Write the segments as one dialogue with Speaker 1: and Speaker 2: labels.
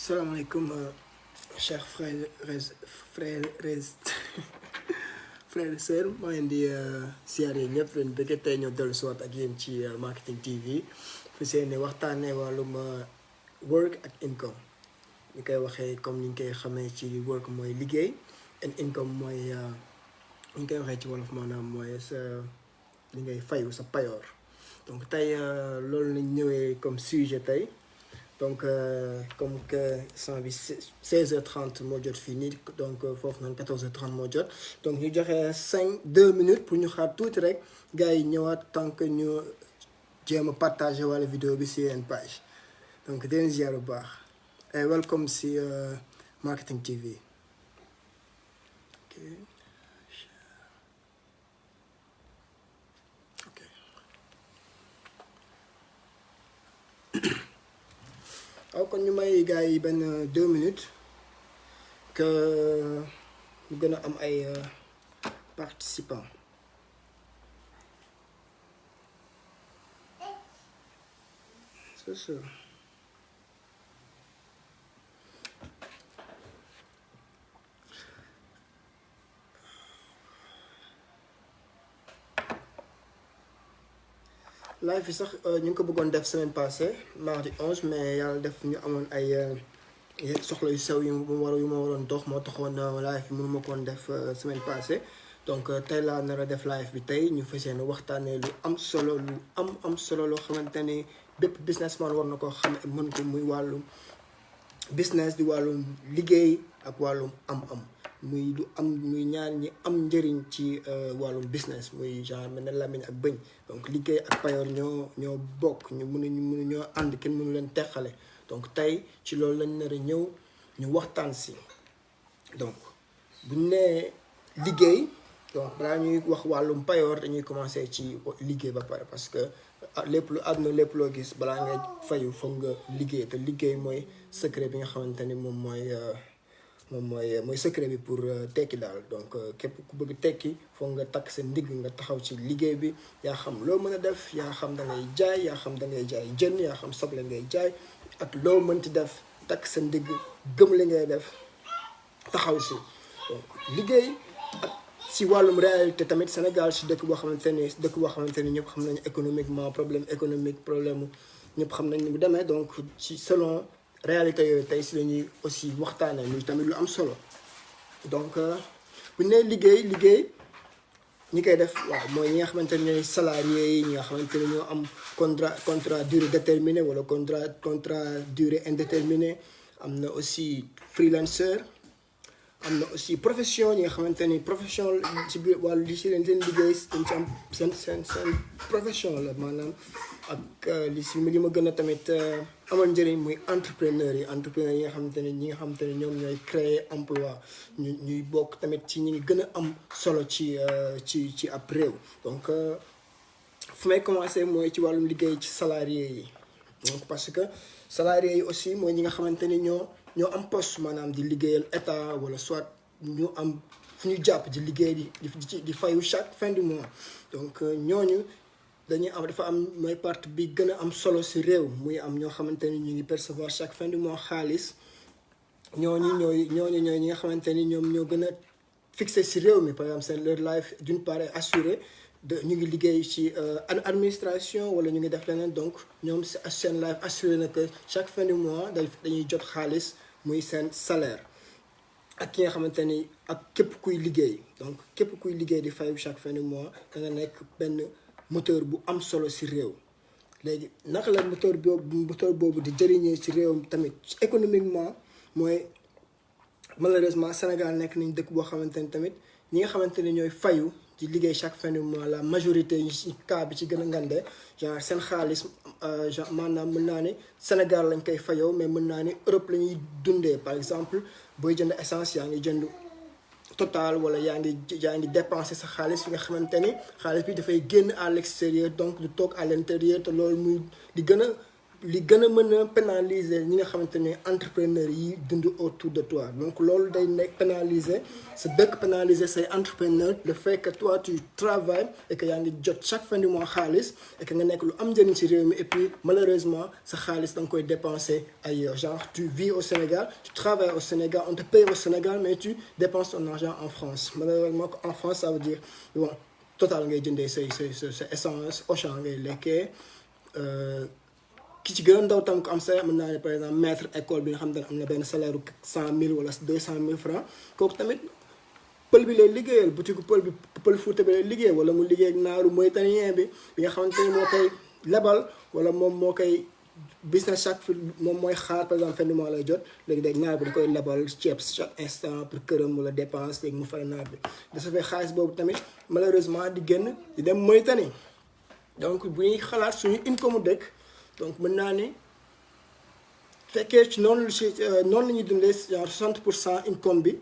Speaker 1: Salaamaaleykum chers frères frères et sœurs maa ngi leen di siyaare ñëpp leen bëgg tey ñoo dellu si waat ak yéen ci marketing TV fi seen waxtaanee wàllum work ak income ñu koy waxee comme ni ñu koy xamee ci work mooy liggéey and income mooy ñu koy waxee ci wolof maanaam mooy sa li ngay fayu sa payoor donc tey loolu lañ ñëwee comme sujet tey. Donc, comme que 16h30 moo jot fii nii donc foofu noonu 14h30 moo jot donc ñu joxe 2 minutes pour ñu xaar tuuti rek gars yi ñëwaat tant que ñu jéem a partager wala vidéo bi si seen page donc di leen ziar bu baax et welcome si Marketing TV. waaw kon ñu may gars yi benn 2 minutes que ñu gën a am ay participants. C'est sûr. live bi sax ñu ngi ko bëggoon def semaine passée mardi 11 mais yàlla def ñu amoon ay soxla yu sew yu ma waroon dox moo taxoon live bi mënu ma koon def semaine passée donc tey laa nar a def live bi tey ñu fas yéene waxtaanee lu am solo loo xamante ni bépp businessman war na ko xam mën ko muy wàllum business di wàllum liggéey ak wàllum am-am muy ñaar ñi am njëriñ ci wàllum business muy genre mel ne làmmiñ ak bëñ donc liggéey ak payoor ñoo bokk ñu mënu ñoo ànd kenn mënu leen teqale donc tey ci loolu lañ nar a ñëw ñu waxtaan si donc buñ nee liggéey donc balaa ñuy wax wàllum payoor dañuy commencer ci liggéey ba pare parce que lépp lu àdduna lépp loo gis balaa ngay fayu foog nga liggéey te liggéey mooy secret bi nga xamante ni moom mooy secret bi pour tekki daal donc képp ku bëgg tekki foog nga takk sa ndigg nga taxaw ci liggéey bi yaa xam loo mën a def yaa xam da ngay jaay yaa xam da ngay jaay jën yaa xam soble ngay jaay ak loo mënti def takk sa ndigg gëm li ngay def taxaw si donc liggéey ak si wàllum réalité tamit Sénégal si dëkk boo xamante ni ñëpp xam nañu économiquement problème ñëpp xam nañ ni mu demee donc ci selon réalité yooyu tey si lañuy aussi waxtaanee muy tamit lu am solo donc bu ñu nee liggéey ñi koy def waaw mooy ñi nga xamante ne ñooy salariés yi ñi nga xamante ne ñoo am contrat durée déterminée wala contrat durée indéterminée am na aussi freelancer am na aussi profession ñi nga xamante ni profession ci biir wàllu li si leen seen liggéey dañ ci am seen profession la maanaam ak li ma gën a tamit amal njëriñ muy entrepreneur yi nga xamante ni ñi nga xamante ni ñoom ñooy créer emploi ñuy bokk tamit ci ñi ngi gën a am solo ci ab réew donc fu may commencer mooy ci wàllum liggéey ci salarié yi donc parce que salarié yi aussi mooy ñi nga xamante ni ñoo am poste maanaam di liggéeyal état wala soit ñu am fu ñu jàpp di liggéey di fayu chaque fin du mois donc ñooñu dafa am mooy partie bi gën a am solo si réew muy am ñoo xamante ni ñu ngi percevoir chaque fin du mois xaalis ñooñu ñooy ñi nga xamante ni ñoom ñoo gën a fixé si réew mi par exemple seen leur life d'une part est assurée ñu ngi liggéey ci administration wala ñu ngi def leneen donc ñoom seen life assuré na que chaque fin du mois dañuy jot xaalis muy seen salaire ak ki nga xamante ni ak képp kuy liggéey donc képp kuy liggéey di fayu chaque fin du mois da nga nekk benn moteur bu am solo ci réew léegi naka la moteur boobu di jëriñee ci réew tamit économiquement mooy malheureusement Sénégal nekk nañ dëkk boo xamante ni tamit ñi nga xamante ni ñooy fayu di liggéey chaque fin du mois la majorité yi ci cas bi ci gën a ngande genre seen xaalis genre maanaam mën naa ni Sénégal lañ koy fayoo mais mën naa ni Europe la ñuy dundee par exemple booy jënd essence yaa ngi jënd total wala yaa ngi dépenser sa xaalis fi nga xamante ni xaalis bi dafay génn à l'extérieur donc du toog à l'intérieur te loolu muy di gën a li gën a mën a pénaliser ñi nga xamante ne entrepreneurs yi dund autour de toi donc loolu day nekk pénaliser sa dëkk pénaliser say entrepreneurs le fait que toi tu travailles et que yaa ngi jot chaque fin du mois xaalis et que nga nekk lu am njëriñ ci réew mi et puis malheureusement sa xaalis da nga koy dépenser ailleurs genre tu vis au Sénégal tu travailles au Sénégal on te paye au Sénégal mais tu dépenses ton argent en France malheureusement en France ça veut dire bon Total ngay jëndee sa essence Auchan ngay lekkee ki ci gën a ndaw tam ko am salaire mën naa ne par exemple maître école bi nga xam ne am na benn salaire u 100 000 wala 200 000 francs kooku tamit pël bi lay liggéeyal boutique pël Fuuta bi lay liggéey wala mu liggéey ak naaru mauritanien bi nga xamante ni moo koy lebal wala moom moo koy business chaque fi moom mooy xaar par exemple fin du mois lay jot léegi day naar bi da koy lebal ceeb chaque instant pour këram wala dépense léegi mu fay naar bi de ce fait xaalis boobu tamit malheureusement di génn di dem Mauritanie donc bu ñuy xalaat suñu income dëkk donc mën naa ni fekkee ci noonu la ñuy dundee genre 60% income bi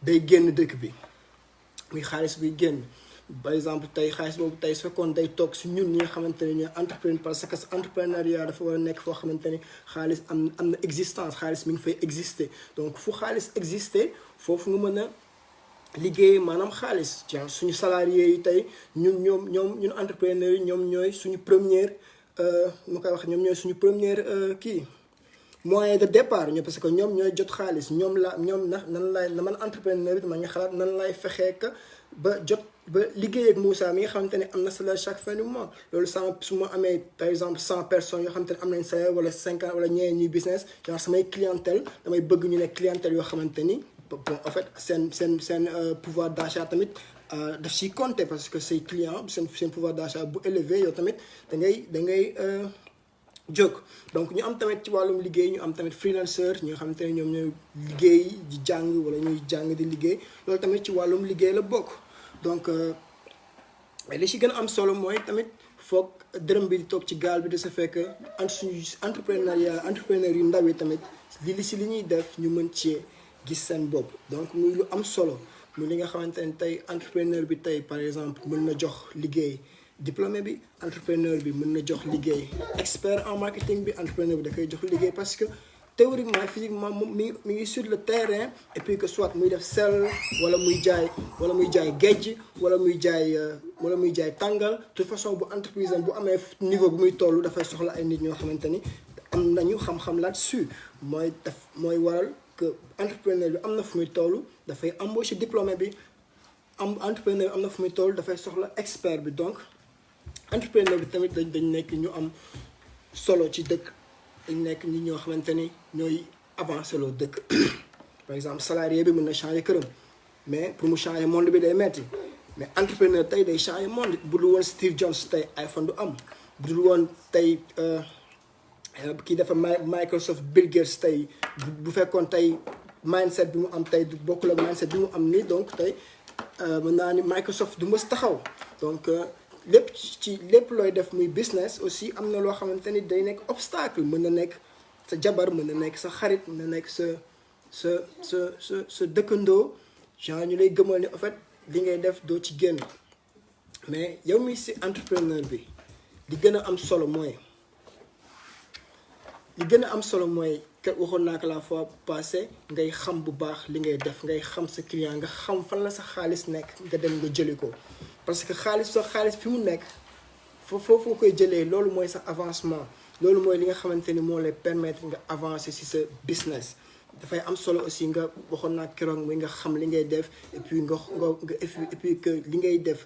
Speaker 1: day génn dëkk bi muy xaalis biy génn par exemple tey xaalis boobu tey su fekkoon day toog si ñun ñi nga xamante ne ñooy entrepreneur parce que entrepreneuriat dafa war a nekk foo xamante ni xaalis am na existence xaalis mi ngi fay exister donc fu xaalis exister foofu nga mën a liggéey maanaam xaalis genre suñu salariés yi tey ñun entrepreneurs yi ñoom ñooy suñu première mu koy wax ñoom ñooy suñu première kii moyen de départ ñoo parce que ñoom ñooy jot xaalis ñoom nan lay man entrepreneur bi ma ngi xalaat nan lay fexee ka ba liggéey ak Moussa mi nga xamante ne am na salaire chaque fin du mois loolu su ma amee par exemple 100 personnes yoo xamante ne am nañ salaire wala 50 wala ñeneen ñuy business genre samay clientèle damay bëgg ñu ne clientèle yoo xamante ni bon en fait seen pouvoir d'achat tamit daf siy compter parce que say clients seen pouvoir d'achat bu élevé yow tamit da ngay jóg donc ñu am tamit ci wàllum liggéey ñu am tamit freelancer ñi nga xamante ne ñoom ñooy liggéey di jàng wala ñuy jàng di liggéey loolu tamit ci wàllum liggéey la bokk donc li ci gën a am solo mooy tamit foog dërëm bi di toog ci gaal bi de ce fait que suñu entrepreneur yu ndaw yi tamit li ñuy def ñu mën ci gis seen bopp donc muy lu am solo muy li nga xamante ne tey entrepreneur bi tey par exemple mën na jox liggéey diplômé bi entrepreneur bi mën na jox liggéey expert en marketing bi entrepreneur bi da koy jox liggéey parce que théoriquement physiquement moom mi ngi sur le terrain et puis que soit muy def sel wala muy jaay géej wala muy jaay tàngal de toute façon bu entreprise am bu amee niveau bu muy toll dafay soxla ay nit ñoo xamante ni am nañu xam-xam là-dessus mooy waral que entrepreneur bi am na fu muy toll dafay embaucher diplômé bi entrepreneur am na fu muy toll dafay soxla expert bi donc entrepreneur bi tamit dañ nekk ñu am solo ci dëkk dañ nekk ñi ñoo xamante ni ñooy avancer loo dëkk par exemple salarié bi mën na changer këram mais pour mu changer monde bi day metti mais entrepreneur tey day changer monde bu dul woon Steve Jobs tey iPhone du am bu dul woon tey kii dafa Microsoft Bill Gates tey bu fekkoon tey mindset bi mu am tey du bokkul ak mindset bi mu am nii donc tey mën naa ni Microsoft du mës taxaw donc lépp looy def muy business aussi am na loo xamante ni day nekk obstacle mën na nekk sa jabar mën na nekk sa xarit mën na nekk sa dëkkandoo genre ñu lay gëmal ni en fait li ngay def doo ci génn mais yow mi si entrepreneur bi li gën a am solo mooy waxoon naa ko la fois passée ngay xam bu baax li ngay def ngay xam sa client nga xam fan la sa xaalis nekk nga dem nga jëli ko parce que sa xaalis fi mu nekk foofu nga koy jëlee loolu mooy sa avancement loolu mooy li nga xamante ni moo lay permettre nga avancer ci sa business dafay am solo aussi nga waxoon naa keroog muy nga xam li ngay def et puis et puis que li ngay def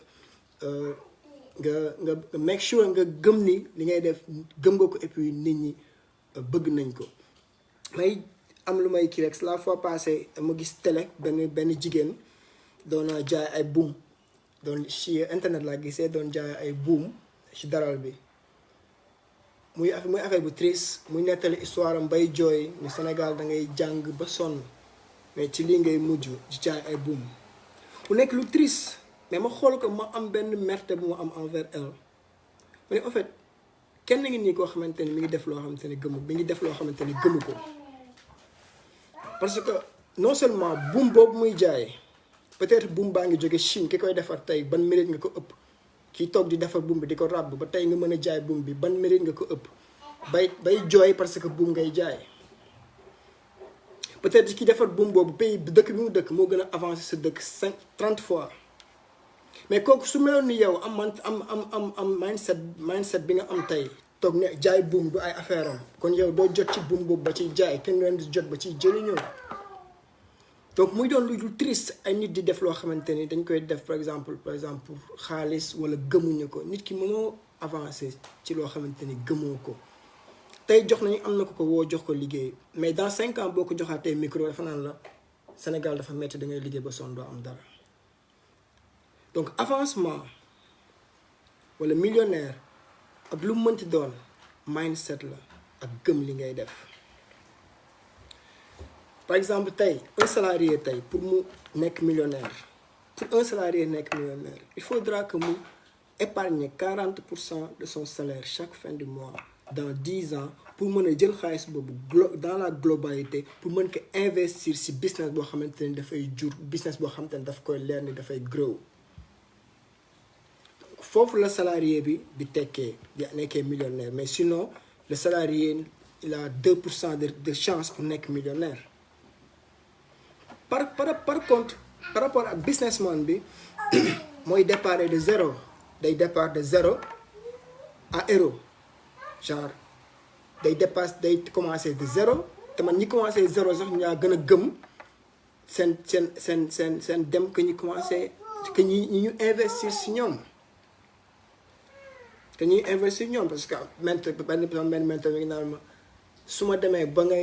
Speaker 1: nga make sure nga gëm ni li ngay def gëm nga ko et puis nit ñi bëgg nañ ko may am lu may kii rek la fois passée ma gis télé benn jigéen doon jaay ay buum doon ci internet laa gisee doon jaay ay buum ci daral bi muy affaire bu triste muy nettali histoire am bay jooy ni Sénégal da ngay jàng ba sonn mais ci lii ngay mujj ci jaay ay buum mu nekk lu triste mais ma xool ko ma am benn merte bu ma am envers elle mais en fait kenn ngi nii koo xamante ni mi ngi def loo xamante ni gëmu ko parce que non seulement buum boobu muy jaay peut-être buum baa ngi jóge Chine ki koy defar tey ban mérite nga ko ëpp kii toog di defar buum bi di ko ràbb ba tey nga mën a jaay buum bi ban mérite nga ko ëpp bay jooy parce que buum ngay jaay. Peut-être ki defar buum boobu pays dëkk bi mu dëkk moo gën a avancé sa dëkk 30 fois mais kooku su meloon ni yow am mindset bi nga am tey toog ne jaay buum du ay affaire am kon yow doo jot ci buum boobu ba ciy jaay kenn leen di jot ba ciy jëriñoo. Donc muy doon lu triste ay nit di def loo xamante ni dañ koy def par exemple pour xaalis wala gëmuñu ko nit ki mënoo avancer ci loo xamante ni gëmoo ko. tey jox nañu am na ko woo jox ko liggéey mais dans 5 ans boo ko joxaatee micro dafa naan la Sénégal dafa metti da ngay liggéey ba sonn doo am dara. Donc avancement wala millionnaire ak lu mu mënti doon mindset la ak gëm li ngay def. Par exemple tey un salarié tey pour mu nekk millionnaire pour un salarié nekk millionnaire il faudra que mu épargne 40% de son salaire chaque fin du mois dans 10 ans pour mën a jël xaalis boobu dans la globalité pour mën ko investir ci business boo xamante ni dafay jur business boo xamante ni daf koy leer ni dafay grow. Foofu la salarié bi di tekkee di nekkee millionnaire mais sinon le salarié il a 2% de chance pour nekk millionnaire. Par contre par rapport ak businessman bi mooy départ de zéro day départ de 0 à héros genre day commencer de 0 te man ñi commencé 0 sax ñaa gën a gëm seen dem que ñu commencé que ñu investir si ñoom. te ñuy investir ñoom parce que benn mentor mi ngi naan ma su ma demee ba nga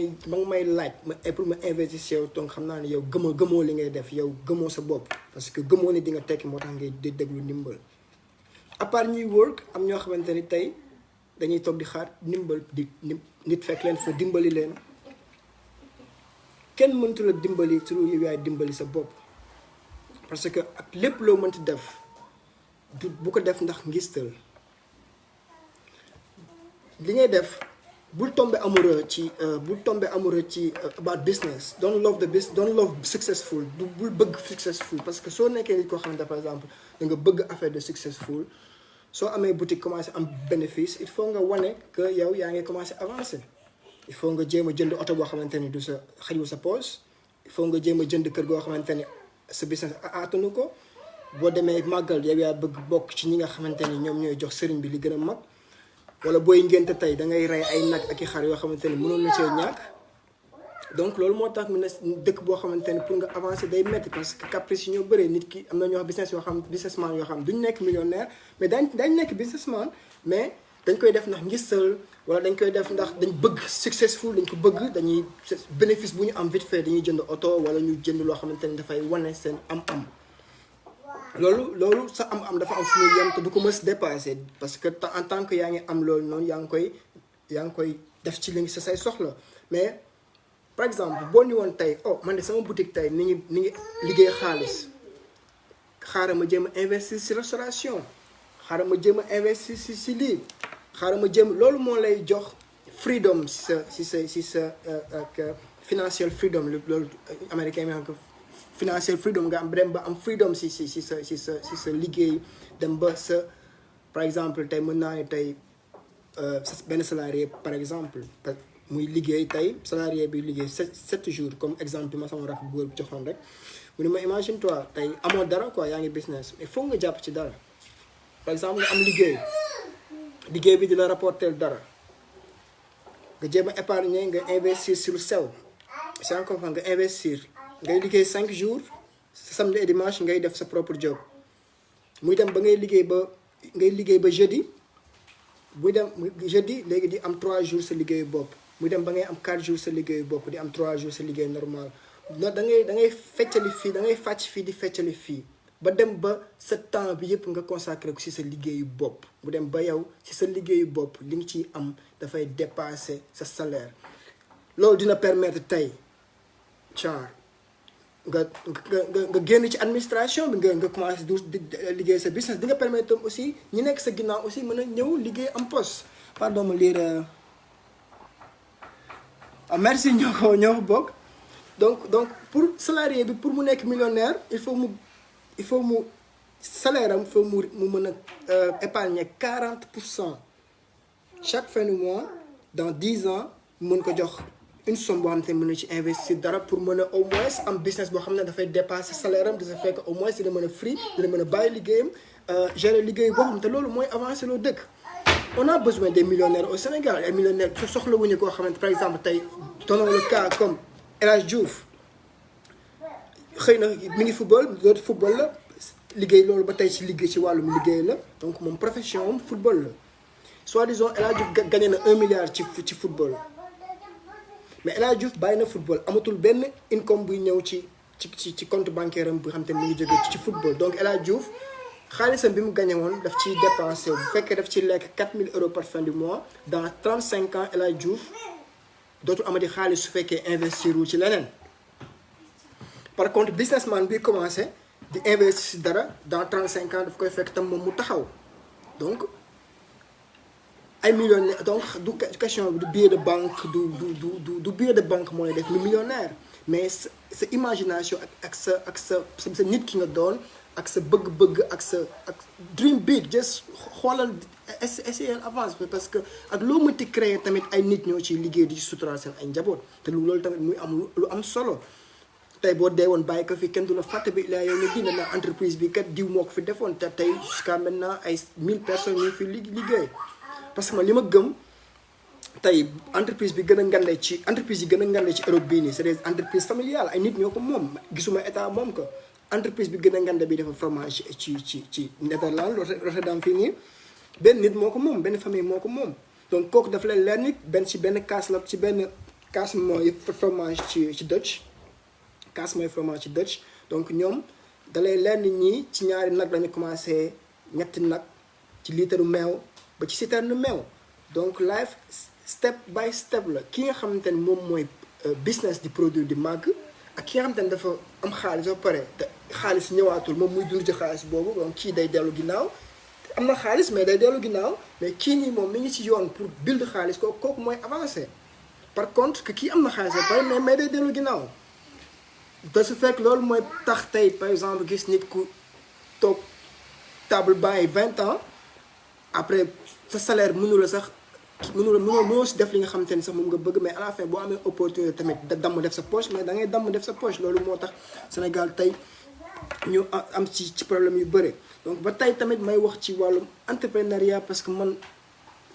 Speaker 1: may laaj pour ma investir si yow donc xam naa ne yow gëmoo li ngay def yow gëmoo sa bopp parce que gëmoo ni di nga tekki moo tax ngay déglu ndimbal. À part ñuy work am ñoo xamante ni tey dañuy toog di xaar ndimbal di nit fekk leen fa dimbali leen kenn mëntu la dimbali su lu yaay dimbali sa bopp parce que ak lépp loo mënti def bu ko def ndax ngistal. li ngay def bul tomber amoureux ci about business don't love successful bul bëgg successful parce que soo nekkee nit koo xamante par exemple da nga bëgg affaire de successful soo amee boutique commencé am bénéfice il faut nga wane que yow yaa ngi commencé avancer. Il faut nga jéem a jënd oto boo xamante ni du sa xajul sa poche il faut nga jéem a jënd kër goo xamante ni sa business aatanu ko boo demee màggal yow yaa bëgg bokk ci ñi nga xamante ni ñoom ñooy jox sëriñ bi li gën a mag. wala booy ngénte tey da ngay rey ay nag ak i xar yoo xamante ni mënoon na see ñàkk donc loolu moo tax mu ne dëkk boo xamante ni pour nga avancer day métti parce que caprice yi ñoo bëree nit ki am na ñoo xam businessman yoo xam duñ nekk millionnaire mais dañ nekk businessman mais dañ koy def ndax ngistal wala dañ koy def ndax dañ bëgg successful dañ ko bëgg dañuy bénéfice bu ñu am vite fait dañuy jënd oto wala ñu jënd loo xamante ni dafay wane seen am-am. loolu sa am dafa am fu muy yem te du ko mës dépasser parce que en tant que yaa ngi am loolu noonu yaa ngi koy def ci li sa say soxla mais par exemple boo ni woon tey man de sama boutique tey ni ngi liggéey xaalis xaaral ma jéem a investir si restauration xaaral ma jéem a investir si lii xaaral ma jéem loolu moo lay jox freedom si sa financial freedom loolu américain mi xam ko financial freedom nga am dem ba am freedom si sa liggéey dem ba sa par exemple tey mën naa ne tey benn salarié par exemple muy liggéey tey salarié bi liggéey 7 jours comme exemple bi ma sama rakk bu góor bi joxoon rek mu ne ma imagine toi tey amoo dara quoi yaa ngi business mais foog nga jàpp ci dara par exemple nga am liggéey bi di la rapporter dara nga jéem a épargner nga investir si lu sew c'est encore nga investir ngay liggéey 5 jours samedi et dimanche ngay def sa propre job muy dem ba ngay liggéey ba jeudi buy dem jeudi léegi di am 3 jours sa liggéeyu bopp muy dem ba ngay am 4 jours sa liggéeyu bopp di am 3 jours sa liggéey normal da ngay feccali fii da ngay fàcc fii di feccali fii ba dem ba sa temps bi yëpp nga consacré ko ci sa liggéeyu bopp mu dem ba yow ci sa liggéeyu bopp li nga ciy am dafay dépasser sa salaire loolu dina permettre tey nga génn ci administration bi nga commencé di liggéey sa business di nga permettre aussi ñi nekk sa ginnaaw aussi mën a ñëw liggéey am poste pardon ma lire merci ñoo ko bokk donc pour salarié bi pour mu nekk millionnaire il faut mu salaire am il faut mu mën a épargner 40% chaque fin du mois dans 10 ans mën ko jox une somme boo xam ne mën na ci investir dara pour mën a au moins am business boo xam ne dafay dépasser salaire am de ce fait que au moins dina mën a free dina mën a bàyyi liggéeyam gérer liggéey boo xam te loolu mooy avancer loo dëkk. On a besoin des millionnaires au Sénégal ay millionnaires soxlawuñu koo xamante par exemple tey donnons le cas comme El Hadj Diouf xëy na mi ngi football loolu football la liggéey loolu ba tey ci liggéey ci wàllum liggéey la donc moom profession am football la soi-disant El Hadj Diouf gagné na 1 milliard ci football mais El Hadj Diouf bàyyi na football amatul benn income buy ñëw ci compte bancaire am bu xam te ne mu ngi jógee ci football donc El Hadj Diouf xaalisam bi mu gagné woon daf ciy dépensé bu fekkee daf ci lekk 4000 euros par fin du mois dans 35 ans El Hadj Diouf dootul amati xaalis su fekkee investir wu ci leneen. par contre businessman bi commencé di investir si dara dans 35 ans daf koy fekk tam moom mu taxaw donc ay millionnaire donc du question du billet de banque du billet de banque moo lay def lu millionnaire mais sa imagination ak sa nit ki nga doon ak sa bëgg-bëgg ak dream big just xoolal essayer avance parce que ak loo mënti créer tamit ay nit ñoo ciy liggéey di suturaal seen ay njaboot te loolu tamit muy am lu am solo. tey boo dee woon bàyyi ko fi kenn du la fàtte bi laa yow ne dina na entreprise bi kat diw moo ko fi defoon te tey jusqu'à maintenant ay 1000 personnes ñu fi liggéey parce que man li ma gëm tey entreprise bi gën a ngande ci entreprise yi gën a ngande ci Europe bii nii c'est des entreprises familiales ay nit ñoo ko moom gisuma état moom ko entreprise bi gën a ngande bi dafa fromage ci Netherlands Rotterdam fii nii benn nit moo ko moom benn famille moo ko moom donc kooku dafa leen leer nit benn kaas la ci benn kaas mooy fromage ci Dutch kaas mooy fromage ci Dutch donc ñoom dalay leer nit ñi ci ñaari nag lañu commencé ñetti nag ci liitaru meew ba ci citerne meew donc life step by step la ki nga xamante ne moom mooy business di produit di màgg ak ki nga xamante ne dafa am xaalis ba pare te xaalis ñëwaatul moom muy dund ci xaalis boobu donc kii day dellu ginnaaw am na xaalis mais day dellu ginnaaw mais kii nii moom mi ngi ci yoon pour build xaalis kooku mooy avancé par contre que kii am na xaalis ba pare mais day dellu ginnaaw de ce fait loolu mooy tax tey par exemple gis nit ku toog table bàyyi 20 ans après sa salaire mënula sax mënoo si def li nga xamante ni sax moom nga bëgg mais à la fin boo amee opportunité tamit da damm def sa poche mais da ngay damm def sa poche loolu moo tax Sénégal tey ñu am ci problème yu bëre donc ba tey tamit may wax ci wàllum entrepreneuriat parce que man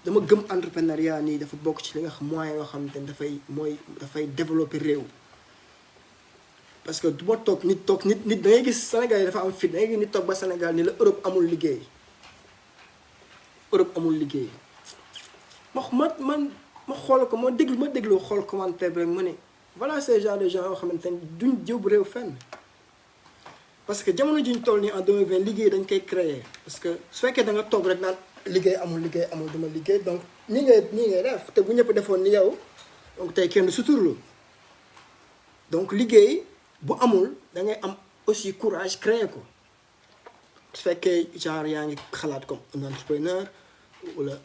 Speaker 1: dama gëm entrepreneuriat nii dafa bokk ci li nga xam moyen yoo xamante ni dafay développer réew parce que du ma toog nit da ngay gis Sénégal yi dafa am fit da ngay gis nit toog ba Sénégal ni la Europe amul liggéey ma xool ko ma déglu xool commentaire bi rek ma ne voilà ces genre de gens yoo xamante ni duñ jëw réew fenn parce que jamono ji ñu toll nii en 2020 liggéey dañ koy créer parce que su fekkee da nga toog rek naan liggéey amul duma liggéey donc nii ngay def te bu ñëpp defoon ni yow donc tey kenn du suturlu donc liggéey bu amul da ngay am aussi courage créer ko su fekkee genre yaa ngi xalaat comme un entrepreneur wala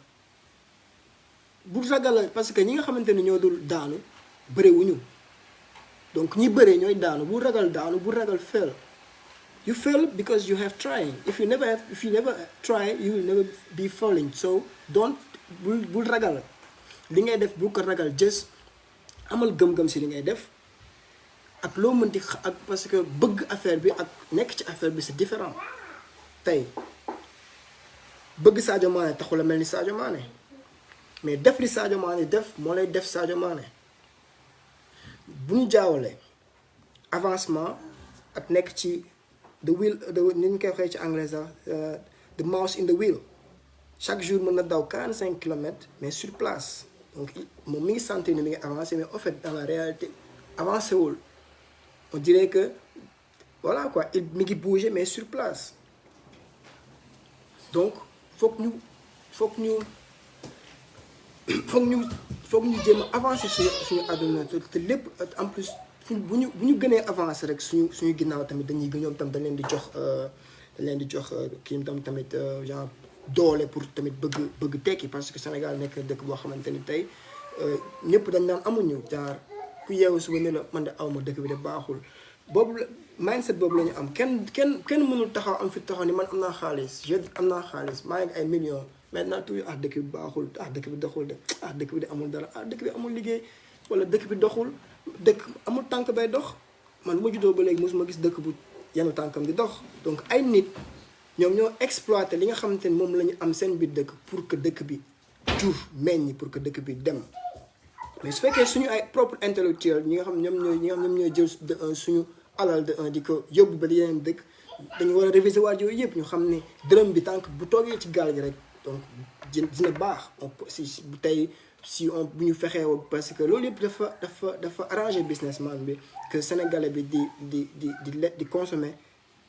Speaker 1: bu ragal parce que ñi nga xamante ni ñoo dul daanu bëriwuñu donc ñi bëree ñooy daanu bu ragal daanu bu ragal fail you fail because you have trying if you never try you will never be falling so don't bul ragal li ngay def bul ko ragal just amal gëm-gëm si li ngay def ak loo mënti ak parce que bëgg affaire bi ak nekk ci affaire bi c'est différent tey bëgg Sadio Mané taxul a mel ni Sadio Mané mais def li Sadio Mané def moo lay def Sadio Mané bu ñu jaawalee avancement ak nekk ci the wheel ni ñu koy waxee ci anglais sax the mouse in the wheel chaque jour mën na daw 45 kilomètres mais sur place donc moom mi ngi sentir ni mi ngi avancé mais en fait dans la réalité avancé wul on dirait que voilà quoi il mi ngi bouger mais sur place donc foog ñu jéem a avancer suñu àdduna te lépp en plus bu ñu gënee avancer rek suñu ginnaaw tamit ñoom tam dañ leen di jox kii tamit genre doole pour tamit bëgg tekki parce que Sénégal nekk dëkk boo xamante ni tey ñëpp dañ naan amuñu jaar ku yeewu suba ne la man de awma dëkk bi de baaxul boobu mindset boobu la ñu am kenn mënul taxaw am fi taxaw ni man am naa xaalis maa ngi ay millions maintenant toujours dëkk bi baaxul dëkk bi doxul de dëkk bi de amul dara dëkk bi amul liggéey wala dëkk bi doxul dëkk amul tànk bay dox man bu ma juddoo ba léegi mosuma gis dëkk bu yenu tànkam di dox donc ay nit ñoom ñoo exploité li nga xamante ni moom la ñu am seen biir dëkk pour que dëkk bi jur meññ pour que dëkk bi dem mais su fekkee suñu ay propre intellectuel ñi nga xam ñoom ñooy jël suñu alal de di ko yóbbu ba yeneen dëkk dañu war a réviser waat yooyu yëpp ñu xam ne dërëm bi tànk bu toogee ci gaal gi rek donc dina baax si bu tey si on bu ñu fexee parce que loolu yëpp dafa arranger businessman bi que sénégalais bi di consommer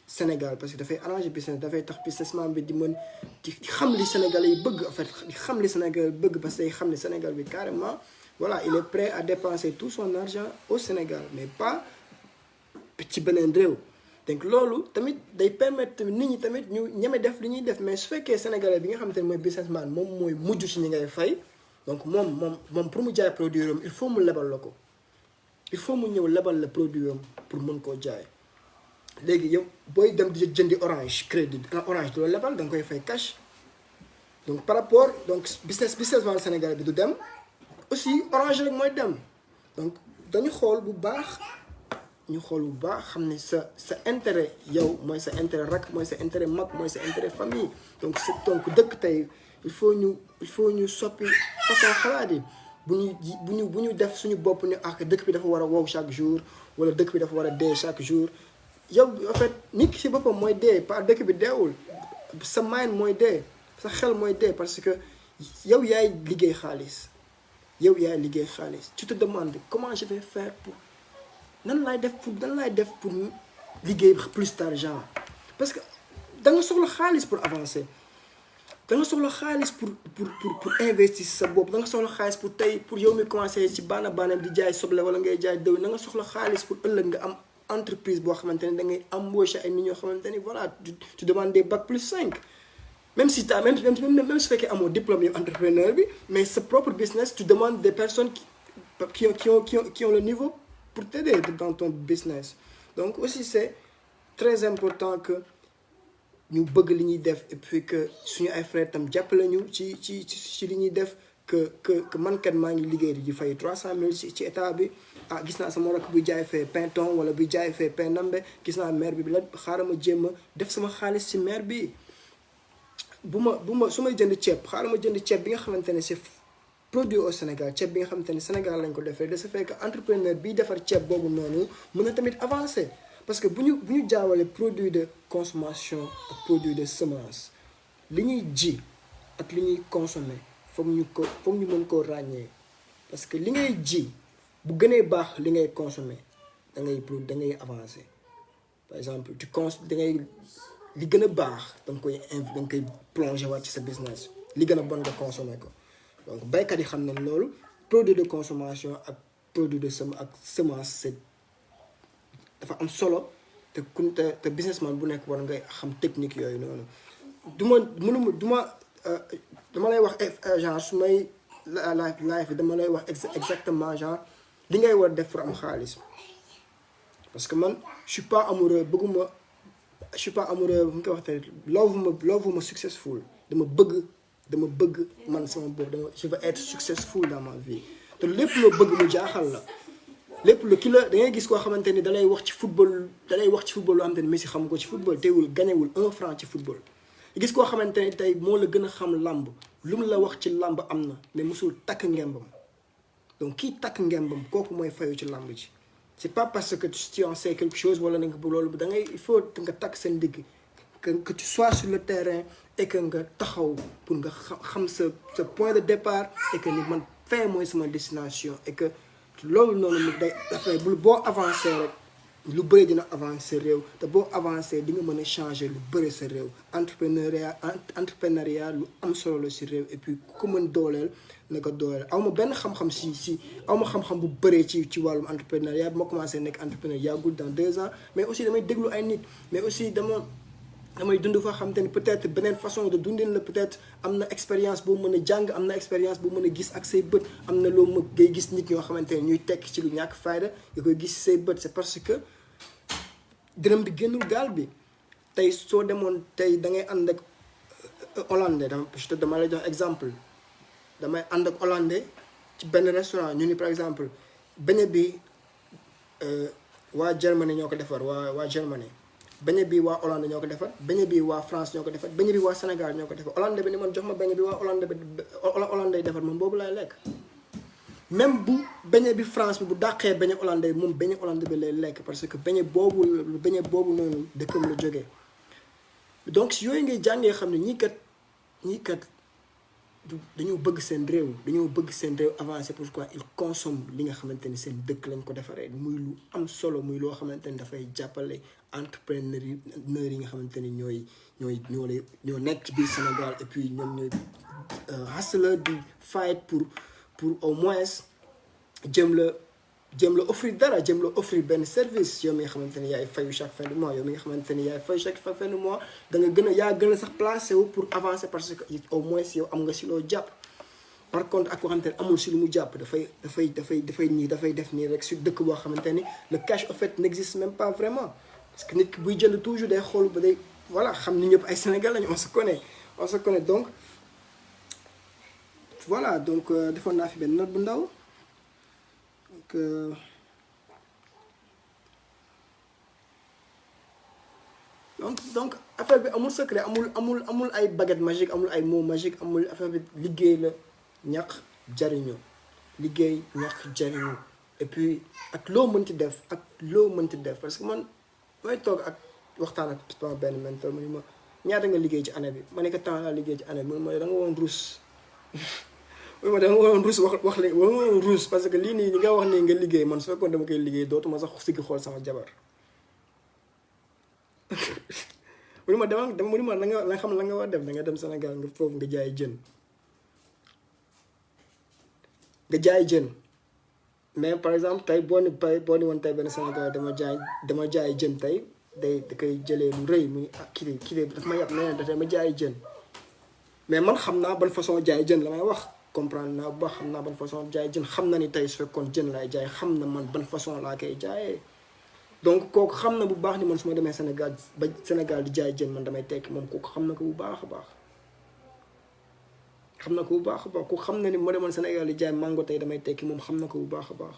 Speaker 1: Sénégal parce que dafay arranger business dafay tax businessman bi di mën di xam li sénégalais yi bëgg en fait di xam li sénégalais bëgg parce que day xam ne Sénégal bi carrément voilà il est prêt à dépenser tout son argent au Sénégal mais pas ci beneen réew donc loolu tamit day permettre tamit nit ñi tamit ñu ñeme def li ñuy def mais su fekkee sénégalais bi nga xamante ne mooy businessman moom mooy mujj ci ñi ngay fay donc moom pour mu jaay produit am il faut mu lebal la ko il faut mu ñëw lebal la produit am pour mën koo jaay léegi yow booy dem di jëndi orange crédit orange du la lebal da nga koy fay cash donc par rapport donc businessman sénégalais bi du dem aussi orange rek mooy dem donc dañu xool bu baax xam ne sa intérêt yow mooy sa intérêt rak mooy sa intérêt mag mooy sa intérêt famille donc dëkk tey il faut ñu soppi façon xalaat yi bu ñu def suñu bopp ni dëkk bi dafa war a wow chaque jour wala dëkk bi dafa war a dee chaque jour yow en fait nit ki ci boppam mooy dee pas dëkk bi deewul sa mind mooy dee sa xel mooy dee parce que yow yaay liggéey xaalis tu te demandes comment je vais faire pour nan laay def pour liggéey plus d'argent parce que da nga soxla xaalis pour avancer da nga soxla xaalis pour investir sa bopp da nga soxla xaalis pour yow mi commencé ci baana di jaay soble wala ngay jaay dëw da nga soxla xaalis pour ëllëg nga am entreprise boo xamante ne da ngay embaucher ay nit ñoo xamante ni voilà tu demandes des bac plus 5 même si t'as même su fekkee amoo diplôme yu entrepreneur bi mais sa propre business tu demandes des personnes qui ont le niveau pour t'aider dans ton business donc aussi c'est très important que ñu bëgg li ñuy def et puis que suñu ay frères tam jàppale ñu ci li ñuy def que man kat maa ngi liggéey di fay 300 000 ci état bi gis naa sama rakk buy jaay fee pain thon wala buy jaay fee pain ndambe gis naa maire bi la xaaral ma jéem a def sama xaalis ci maire bi su may jënd ceeb xaaral ma jënd ceeb bi nga xamante ne c'est produit au Sénégal ceeb bi nga xamante ne Sénégal lañ ko defee de ce fait que entrepreneur biy defar ceeb boobu noonu mën na tamit avancer parce que bu ñu jaawale produit de consommation ak produit de semence li ñuy ji ak li ñuy consommer foog ñu mën koo ràññee parce que li ngay ji bu gënee baax li ngay consommer da ngay avancer par exemple li gën a baax da nga koy plonger waat ci sa business li gën a bon nga consommer ko donc baykat yi xam nañ loolu produit de consommation ak produit de semence c'est dafa am solo te businessman bu nekk war ngay xam technique yooyu noonu dama lay wax genre su may live bi dama lay wax exactement genre li ngay war def pour am xaalis parce que man je suis pas amoureux bu ñu koy wax te love ma successful dama bëgg man sama bopp je veux être successful dans ma vie te lépp loo bëgg mu jaaxal la lépp lu ki la da ngay gis koo xamante ni dalay wax ci football loo xamante ni Messi xam ko ci football teewul gañewul 1 franc ci football gis koo xamante ni tey moo la gën a xam làmb lu mu la wax ci làmb am na mais mosul takk ngembam donc kii takk ngembam kooku mooy fayu ci làmb ji c'est pas parce que tu en sais quelque chose wala nga loolu da ngay il faut nga takk seen digg que tu sois sur le terrain et que nga taxaw pour nga xam sa point de départ et que ni man fin mooy sama destination et que loolu noonu day dafay boo avancé rek lu bëri dina avancer réew te boo avancé di nga mën a changer lu bëri sa réew entrepreneuriat lu am solo la si réew et puis ku mën dooleel na ko dooleel aw ma benn xam-xam aw ma xam-xam bu bëree ci wàllum entrepreneuriat bi ma commencé nekk entrepreneur yàggul dans 2 ans mais aussi damay déglu ay nit mais aussi damay dund fa xam te ni peut-être beneen façon de dundin la peut-être am na expérience boo mën a jàng am na expérience boo mën a gis ak say bët am na loo mën ngay gis nit ñoo xamante ne ñuy tekk ci lu ñàkk fayda nga koy gis say bët c'est parce que dërëm bi génnul gaal bi tey soo demoon tey da ngay ànd ak hollandais dama lay jox exemple damay ànd ak hollandais ci benn restaurant ñu ni par exemple beñe bi waa Germany ñoo ko defar waa Germany beñe bi waa Hollande ñoo ko defar beñe bi waa France ñoo ko defar beñe bi waa Sénégal ñoo ko defar hollandais bi ni man jox ma beñe bi waa hollandais defar moom boobu laay lekk même bu beñe bi France bi bu dàqee beñe hollandais bi moom beñe hollandais bi lay lekk parce que beñe boobu noonu dëkkam la jógee donc si yooyu ngay jàngee xam ne ñii kat dañoo bëgg seen réew avancé pourquoi ils consomment li nga xamante ni seen dëkk lañ ko defaree muy lu am solo muy loo xamante ni dafay jàppale entrepreneur yi nga xamante ni ñoo nekk ci biir Sénégal et puis ñoom ñooy hustler di fight pour au moins jëm la offrir dara jëm la offrir benn service yow mi nga xamante ni yaay fayu chaque fin du mois yow mi nga xamante ni yaay fayu chaque fin du mois da nga gën a sax placé wu pour avancer parce que au moins yow am nga si loo jàpp. par contre ak koo xamante ni amul si lu mu jàpp dafay def nii rek si dëkk boo xamante ni le cash au fait n'existe même pas vraiment parce que nit ki buy jënd toujours day xool ba day voilà xam ni ñëpp ay Sénégalais lañu on se connaît donc voilà donc defoon naa fi benn note bu ndaw donc affaire bi amul secret amul ay baguette magique amul ay mot magique amul affaire bi liggéey la ñàkk jariñu liggéey ñàkk jariñu et puis ak loo mënti def parce que man may toog ak waxtaan ak sama benn mentor mu ni ma ñaata nga liggéey ci année bi ma ne ko temps laa liggéey ci année bi mu ne da nga woon ruus ma dama waroon ruus wax léegi ma waroon ruus parce que lii nii li nga wax nii nga liggéey man su fekkoon dama koy liggéey dootuma sax siggi xool sama jabar mu ni ma la xam la nga war def da nga dem Sénégal nga foofu nga jaay jën mais par exemple tey boo ni woon tey benn Sénégal dama jaay jën tey da koy jëlee lu rëy muy kii daf ma yàpp nee na dama jaay jën mais man xam naa ban façon jaay jën la may wax comprendre naa bu baax xam naa ban façon jaay jën xam na ni tey su fekkoon jën laay jaay xam na man ban façon laa koy jaayee donc kooku xam na bu baax ni man su ma demee Sénégal di jaay jën man damay tekki moom kooku xam na ko bu baax a baax kooku xam na ni ma demoon Sénégal di jaay mango tey damay tekki moom xam na ko bu baax a baax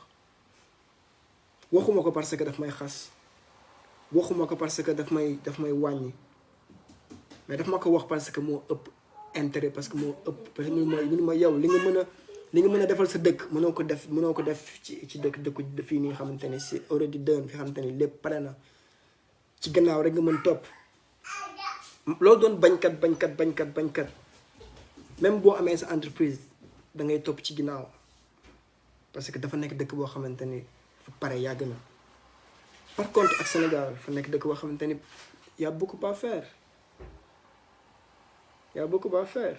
Speaker 1: waxuma ko parce que daf may xas waxuma ko parce que daf may wàññi mais daf ma ko wax parce que moo ëpp intérêt parce que moo ëpp parce que mënu ma yow li nga mën a defal sa dëkk mënoo ko def ci dëkku fii nii xamante ni c'est already done fi xamante ni lépp pare na ci gannaaw rek nga mën topp loolu doon bañkat même boo amee sa entreprise da ngay topp ci ginnaaw parce que dafa nekk dëkk boo xamante ni fa pare yàgg na par contre ak Sénégal dafa nekk dëkk boo xamante ni y a beaucoup à faire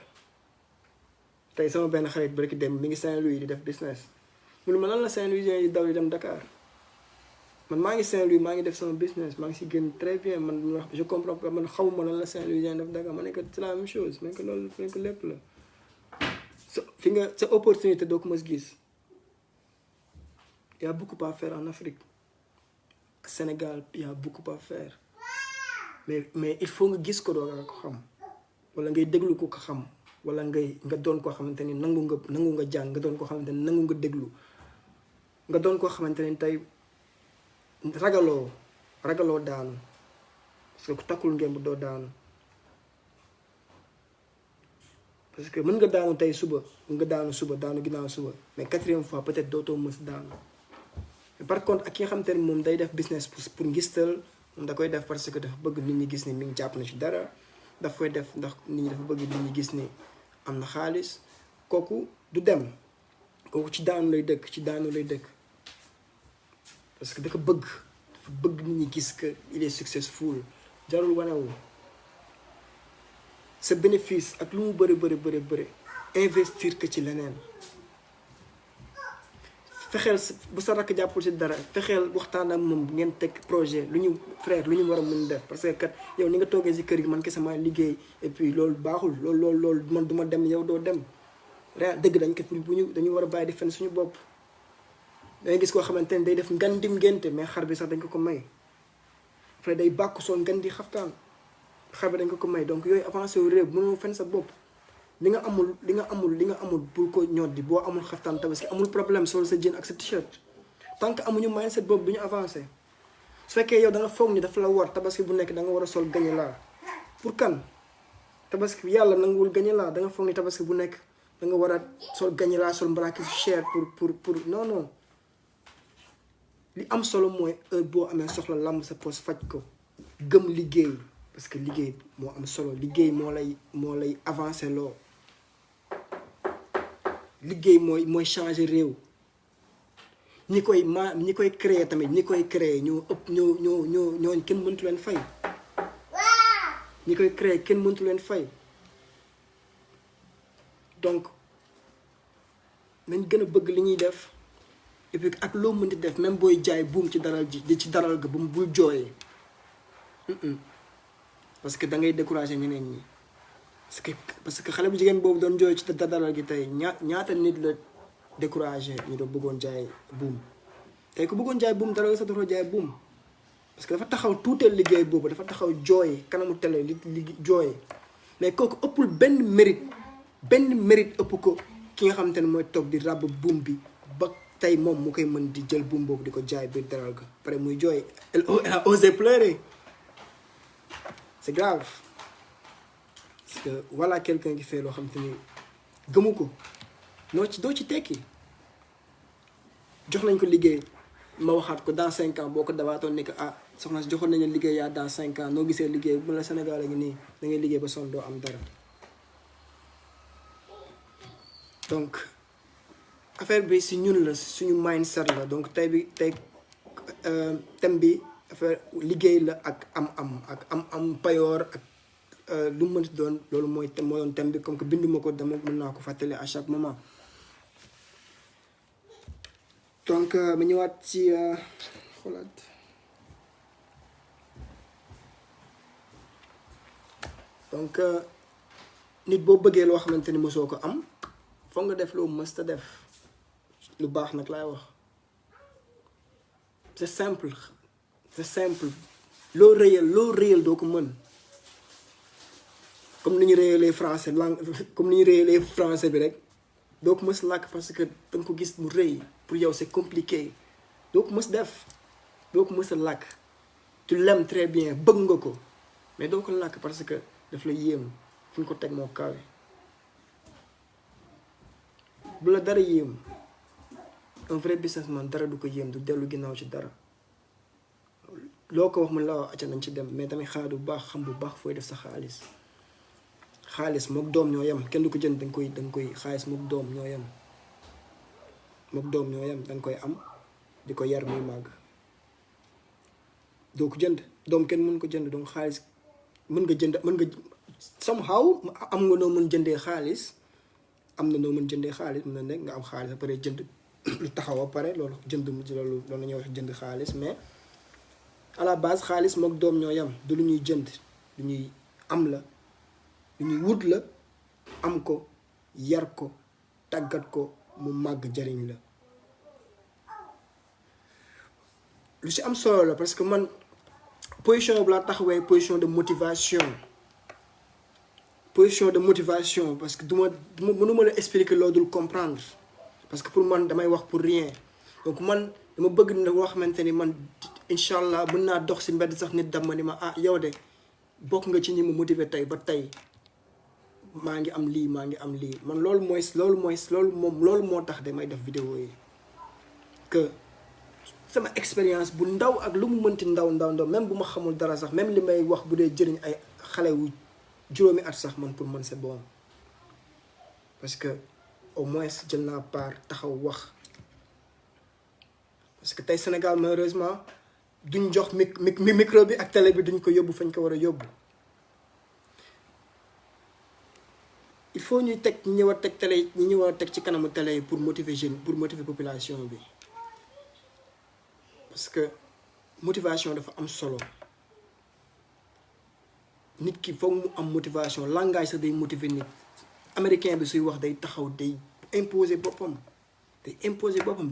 Speaker 1: tey sama benn xarit bu rek dem mi ngi Saint-Louis di def business mu ne ma lan la Saint-Louisien yi daw yi dem Dakar man maa ngi Saint-Louis maa ngi def sama business maa ngi si gën très bien man je comprends pas man xamuma lan la Saint-Louisien def Dakar ma ne ko c'est la même chose ma ne ko loolu ma ne ko lépp la sa opportunité doo ko mës gis y a beaucoup à faire en Afrique Sénégal y a beaucoup à faire mais il faut nga gis ko doo ko xam wala ngay déglu ko xam wala nga doon koo xamante ni nangu nga jàng nga doon koo xamante ni nangu nga déglu nga doon koo xamante ni tey ragaloo daanu parce que ku takkul ngemb doo daanu parce que mën nga daanu tey suba daanu ginnaaw suba mais 4e fois peut-être dootoo mës daanu par contre ak ki nga xamante ni moom day def business pour ngistal moom da koy def parce que dafa bëgg nit ñi gis ni mi ngi jàpp na ci dara daf koy def ndax nit ñi dafa bëgg nit ñi gis ni am na xaalis kooku du dem kooku ci daanu lay dëkk parce que dafa bëgg nit ñi gis que il est successful jarul wanewu sa bénéfice ak lu mu bëri investir que ci leneen fexeel bu sa rakk jàppul ci dara fexeel waxtaan ak moom ngeen teg projet lu ñu war a mën def parce que kat yow ni nga toogee ci kër gi man kese maa liggéey et puis loolu baaxul loolu man duma dem yow doo dem dëgg dañ ko dañu war a bàyyi di fen suñu bopp dangay gis koo xamante ne day def ngandim ngénte mais xar bi sax dañ ko may après day bàkku soon ngan di xaftaan xar bi dañ ko may donc yooyu avancé wu réew mënoo fen sa bopp li nga amul pour ko ñoddi boo amul xaftaan tabaski amul problème sol sa jean ak sa t-shirt tant que amuñu mindset boobu du ñu avancé su fekkee yow da nga foog ni dafa la war tabaski bu nekk da nga war a sol gañe laa pour kan tabaski yàlla nanguwul gañe laa da nga foog ni tabaski bu nekk da nga war a sol gañe laa sol mbaraki cher pour non li am solo mooy heure boo amee soxla làmb sa poche faj ko gëm liggéey parce que liggéey moo am solo liggéey moo lay avancé loo liggéey mooy changer réew ñi koy créer tamit ñi koy créer ñoo kenn mëntu leen fay ñi koy créer kenn mëntu leen fay donc nañ gën a bëgg li ñuy def et puis ak loo mën di def même booy jaay buum ci daral ga bu mu bul jooyee parce que da ngay décourager ñeneen ñi parce que xale bu jigéen boobu doon jooy ci daral gi tey ñaata nit la découragé ñu doon bëggoon jaay buum tey ku bëggoon jaay buum dara sa dootoo jaay buum parce que dafa taxaw tuuteel liggéey boobu dafa taxaw jooy kanamu télé li jooy mais kooku ëppul benn mérite ëpp ko ki nga xamante ne mooy toog di ràbb buum bi ba tey moom mu koy mën di jël buum boobu di ko jaay biir daral ga pare muy jooy elle a osé pleurer c'est grave parce que voilà quelqu'un qui fait loo xamante ni gëmu ko doo ci tekki jox nañ ko liggéey ma waxaat ko dans 5 ans boo ko dawaatoon ni que soxna si joxoon nañu liggéey yaa dans 5 ans noo gisee liggéey bu la Sénégal a ngi nii da ngay liggéey ba sonn doo am dara donc affaire bi si ñun la suñu mindset la donc tey thème bi affaire liggéey la ak am payoor ak lu mu mënti doon loolu mooy doon thème bi comme que binduma ko dama mën naa ko fàttali à chaque moment donc ma ñëwaat ci xoolaat donc nit boo bëggee loo xamante ni mosoo ko am foog nga def loo mës ta def lu baax nag laay wax c'est simple loo réyal doo ko mën comme ni ñu réyalee français bi rek doo ko mës làkk parce que danga ko gis mu rëy pour yow c'est compliqué doo ko mës def doo ko mës a làkk tu l'aimes très bien bëgg nga ko mais doo ko làkk parce que daf la yéem fu ñu ko teg moo kawe bu la dara yéem un vrai businessman dara du ko yéem du dellu ginnaaw ci dara loo ko wax mun la wax acca nañ ci dem mais tamit xalaat bu baax xam bu baax fooy def sa xaalis mook doom ñoo yem kenn du ko jënd danga koy xaalis mook doom ñoo yem danga koy am di ko yar muy màgg doo ko jënd doom kenn mën ko jënd donc xaalis mën nga somehow am nga noo mën jëndee xaalis am na noo mën jëndee xaalis mën na nekk nga am xaalis ba pare jënd lu taxaw a pare loolu loolu la ñuy wax jënd xaalis mais à la base xaalis mook doom ñoo yem du lu ñuy jënd lu ñuy am la lu ñuy wut la am ko yar ko tàggat ko mu màgg jariñ la lu ci am solo la parce que man position bu laa taxawee position de motivation parce que mënuma la expliquer loo dul comprendre parce que pour man damay wax pour rien donc man dama bëgg na loo xamante ni man incha allah mën naa dox ci mbedd sax nit dama ni ma yow de bokk nga ci ñi ma motiver tey ba tey maa ngi am lii man loolu moo tax damay def vidéo yi que sama expérience bu ndaw ak lu mu mënti ndaw même bu ma xamul dara sax même li may wax bu dee jëriñ ay xale wu juróomi at sax man pour man c'est bon parce que au moins jël naa part taxaw wax parce que tey Sénégal malheureusement duñ jox micro bi ak télé bi duñ ko yóbbu fañ ko war a yóbbu il faut ñuy teg ñi war a teg télé ñi ñu war a teg ci kanamu télé yi pour motiver jeune pour motiver population bi parce que motivation dafa am solo nit ki foog mu am motivation langage sax day motiver nit américain bi suy wax day taxaw day imposer boppam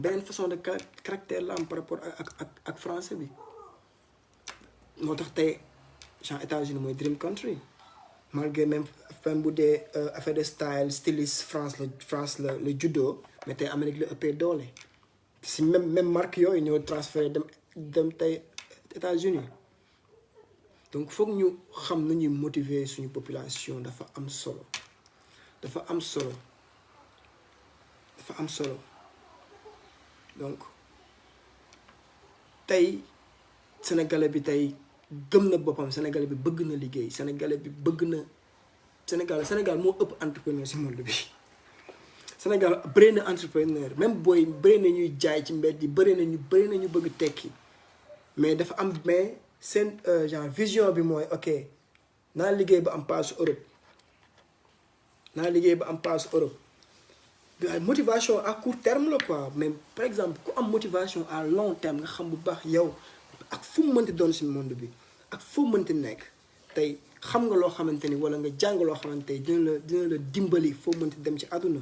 Speaker 1: beneen façon de caractère la am par rapport ak français bi moo tax tey genre États-Unis mooy dream country malgré même bu dee affaire de style styliste France la juddoo mais tey Amérique la ëppee doole si même marque yooyu ñoo transféré dem tey États-Unis donc foog ñu xam nu ñuy motiver suñu population dafa am solo donc tey sénégalais bi tey gëm na boppam sénégalais bi bëgg na liggéey sénégal moo ëpp entrepreneur si monde bi Sénégal bëri na entrepreneur même booy bëri na ñuy jaay ci mbedd yi bëri na ñu bëgg tekki mais dafa am mais seen genre vision bi mooy ok naa liggéey ba am passe Europe motivation à court terme la quoi mais par exemple ku am motivation à long terme nga xam bu baax yow ak fu mu mënti doon si monde bi ak fu mu mënti nekk tey xam nga loo xamante ni wala nga jàng loo xamante ni dina la dimbali foo mënti dem ci àdduna